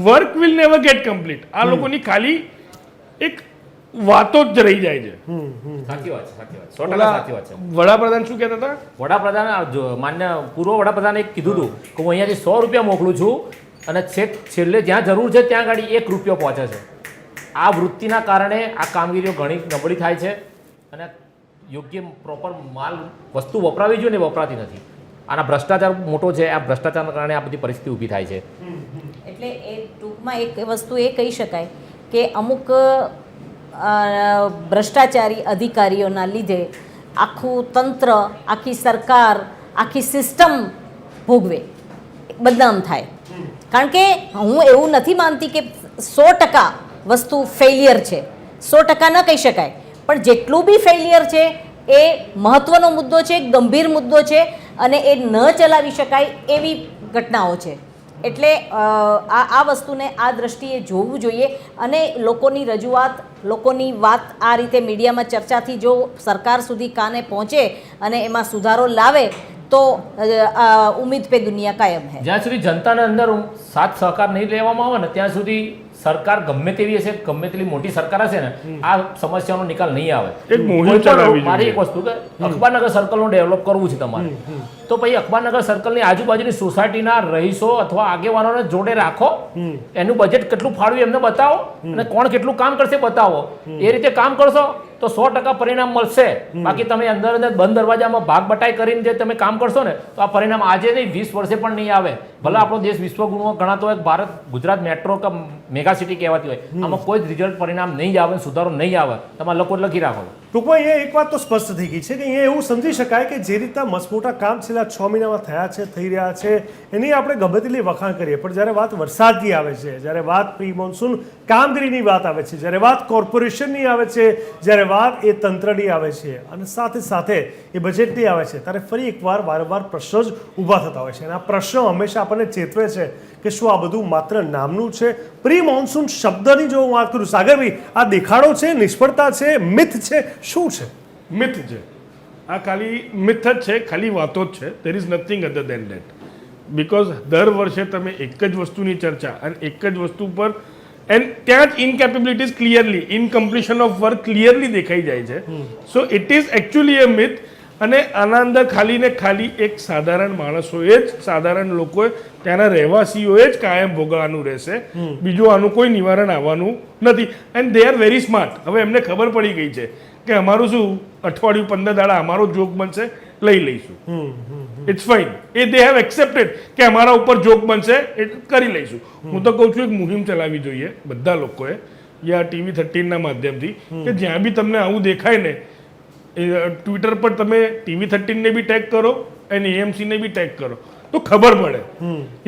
work will never get complete. આ લોકોની ખાલી એક વાતો જ રહી જાય છે. સાચી વાત છે, 100% સાચી વાત છે. વડાપ્રધાન શું કહેતા હતા? વડાપ્રધાન માન્ય પૂર્વ વડાપ્રધાને એક કીધું હતું કે હું અહીંયાથી 100 રૂપિયા મોકલું છું અને છેલ્લે જ્યાં જરૂર છે ત્યાં ગાડી 1 રૂપિયો પહોંચે છે. આ વૃત્તિના કારણે આ કામગીરીઓ ઘણી નબળી થાય છે અને યોગ્ય પ્રોપર માલ વસ્તુ વપરાવી જોઈએ ને વપરાતી નથી. આના ભ્રષ્ટાચાર મોટો છે, આ ભ્રષ્ટાચારના કારણે આ બધી પરિસ્થિતિ ઊભી થાય છે. એટલે એ ટૂંકમાં એક વસ્તુ એ કહી શકાય કે અમુક ભ્રષ્ટાચારી અધિકારીઓના લીધે આખું તંત્ર, આખી સરકાર, આખી સિસ્ટમ ભોગવે, બદનામ થાય. કારણ કે હું એવું નથી માનતી કે 100% વસ્તુ ફેલિયર છે, 100% ન કહી શકાય, પણ જેટલું બી ફેલિયર છે એ મહત્ત્વનો મુદ્દો છે, ગંભીર મુદ્દો છે અને એ ન ચલાવી શકાય એવી ઘટનાઓ છે. એટલે આ વસ્તુને આ દ્રષ્ટિએ જોવું જોઈએ અને લોકોની રજૂઆત, લોકોની વાત આ રીતે મીડિયામાં ચર્ચાથી જો સરકાર સુધી કાને પહોંચે અને એમાં સુધારો લાવે તો ઉમ્મીદ પે દુનિયા કાયમ હૈ. જ્યાં સુધી જનતાના અંદર સાથ સહકાર નહીં લેવામાં આવે ને ત્યાં સુધી સરકાર ગમે તેવી હશે, ગમે તેટલી મોટી સરકાર હશે ને, આ સમસ્યાનો નિકાલ નહીં આવે. એક મોહિમ ચલાવવી મારી એક વસ્તુ કે અખબારનગર સર્કલનું ડેવલપ કરવું છે તમારે, તો પછી અખબારનગર સર્કલની આજુબાજુની સોસાયટીના રહીશો અથવા આગેવાનોને જોડે રાખો, એનું બજેટ કેટલું ફાળવ્યું એમને બતાવો અને કોણ કેટલું કામ કરશે બતાવો. એ રીતે કામ કરશો તો 100% પરિણામ મળશે. બાકી તમે અંદર બંધ દરવાજામાં ભાગ બટાઈ કરીને જે તમે કામ કરશો ને તો આ પરિણામ આજે નહીં 20 વર્ષે પણ નહીં આવે. ભલે આપણો દેશ વિશ્વગુરુઓ ગણાતો હોય, ભારત, ગુજરાત મેટ્રો કે મેગા સિટી કહેવાતી હોય, આમાં કોઈ જ રિઝલ્ટ પરિણામ નહીં જ આવે, સુધારો નહીં આવે. તમારે લોકો લખી રાખો. ટૂંકમાં અહીંયા એક વાત તો સ્પષ્ટ થઈ ગઈ છે કે અહીંયા એવું સમજી શકાય કે જે રીતના મસમોટા કામ છેલ્લા 6 મહિનામાં થયા છે, થઈ રહ્યા છે, એની આપણે ગમે તેટલી વખાણ કરીએ, પણ જ્યારે વાત વરસાદની આવે છે, જ્યારે વાત પ્રી મોન્સૂન કામગીરીની વાત આવે છે, જ્યારે વાત કોર્પોરેશનની આવે છે, જ્યારે વાત એ તંત્રની આવે છે અને સાથે સાથે એ બજેટની આવે છે, ત્યારે ફરી એકવાર વારંવાર પ્રશ્નો જ ઊભા થતા હોય છે. અને આ પ્રશ્નો હંમેશા આપણને ચેતવે છે કે શું આ બધું માત્ર નામનું છે? પ્રી મોન્સૂન શબ્દની જો હું વાત કરું, સાગરભાઈ, આ દેખાડો છે, નિષ્ફળતા છે, મિથ છે, શું છે? મિથ છે. આ ખાલી મિથ જ છે, ખાલી વાતો જ છે. There is nothing other than that. Because દર વર્ષે તમે એક જ વસ્તુની ચર્ચા અને એક જ વસ્તુ પર, એન્ડ ત્યાં જ ઇનકેપેબિલિટીઝ ક્લિયરલી, ઇનકમ્પ્લીશન ઓફ વર્ક ક્લિયરલી દેખાઈ જાય છે. So it is actually A myth. અને આના અંદર ખાલી ને ખાલી એક સાધારણ માણસોએ જ, સાધારણ લોકોએ, ત્યાંના રહેવાસીઓએ જ કાયમ ભોગવવાનું રહેશે. બીજું આનું કોઈ નિવારણ આવવાનું નથી. And they are very smart. હવે એમને ખબર પડી ગઈ છે કે અમારું શું અઠવાડિયું 15 દાડા અમારો જોક બનશે, લઈ લઈશું. It's fine. એ દે હેવ એક્સેપ્ટેડ કે અમારા ઉપર જોક બનશે, એ કરી લઈશું. હું તો કહું છું એક મુહિમ ચલાવવી જોઈએ બધા લોકોએ, યા TV13ના માધ્યમથી, કે જ્યાં બી તમને આવું દેખાય ને, ટ્વિટર પર તમે TV13ને બી ટેગ કરો અને AMCને બી ટેગ કરો તો ખબર પડે.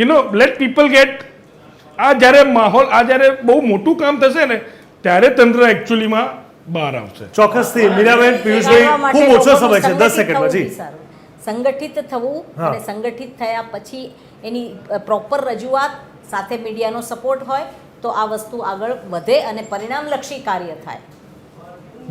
You know, let people get. આ જ્યારે માહોલ, આ જ્યારે બહુ મોટું કામ થશે ને ત્યારે તંત્ર એકચ્યુઅલીમાં બહાર આવશે. ચોક્કસથી. મીરાબેન, પિયુષભાઈ, ખૂબ ઓછો સમય છે, 10 સેકન્ડમાં. જી. સંગઠિત થવું અને સંગઠિત થયા પછી એની પ્રોપર રજૂઆત સાથે મીડિયાનો સપોર્ટ હોય તો આ વસ્તુ આગળ વધે અને પરિણામલક્ષી કાર્ય થાય.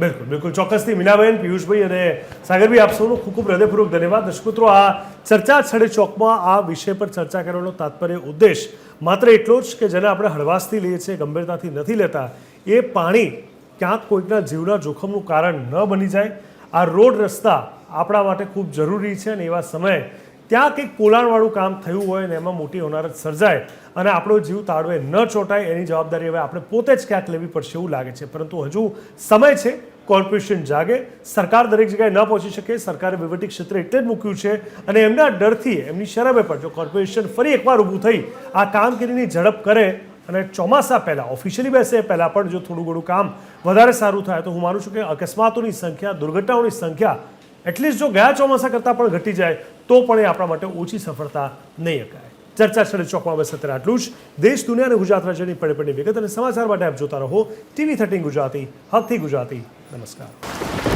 બિલકુલ, બિલકુલ, ચોક્કસથી. મીનાબેન, પિયુષભાઈ અને સાગરભાઈ, આપ સૌનો ખૂબ ખૂબ હૃદયપૂર્વક ધન્યવાદ. દર્શક મિત્રો, આ ચર્ચા છડે ચોકમાં આ વિષય પર ચર્ચા કરવાનો તાત્પર્ય, ઉદ્દેશ માત્ર એટલો જ કે જેને આપણે હળવાશથી લઈએ છીએ, ગંભીરતાથી નથી લેતા, એ પાણી ક્યાંક કોઈકના જીવના જોખમનું કારણ ન બની જાય. આ રોડ રસ્તા આપણા માટે ખૂબ જરૂરી છે અને એવા સમયે ત્યાં કંઈક પોલાણવાળું કામ થયું હોય ને એમાં મોટી હોનારત સર્જાય અને આપણો જીવ તાળવે ન ચોંટાય એની જવાબદારી હવે આપણે પોતે જ ક્યાંક લેવી પડશે એવું લાગે છે. પરંતુ હજુ સમય છે, કોર્પોરેશન જાગે. સરકાર દરેક જગ્યાએ ન પહોંચી શકે, સરકારે વહીવટી ક્ષેત્રે એટલે જ મૂક્યું છે અને એમના ડરથી, એમની શરમે પણ જો કોર્પોરેશન ફરી એકવાર ઊભું થઈ આ કામગીરીની ઝડપ કરે અને ચોમાસા પહેલાં ઓફિશિયલી બેસે પહેલાં પણ જો થોડું ઘણું કામ વધારે સારું થાય તો હું માનું છું કે અકસ્માતોની સંખ્યા, દુર્ઘટનાઓની સંખ્યા એટલીસ્ટ જો ગયા ચોમાસા કરતાં પણ ઘટી જાય તો પણ એ આપણા માટે ઓછી સફળતા નહીં અકાય. ચર્ચા સ્થળે ચોકમાં બસ અત્યારે આટલું જ. દેશ, દુનિયા અને ગુજરાત રાજ્યની પડે વિગત અને સમાચાર માટે આપ જોતા રહો TV13 ગુજરાતી, હકથી ગુજરાતી. નમસ્કાર.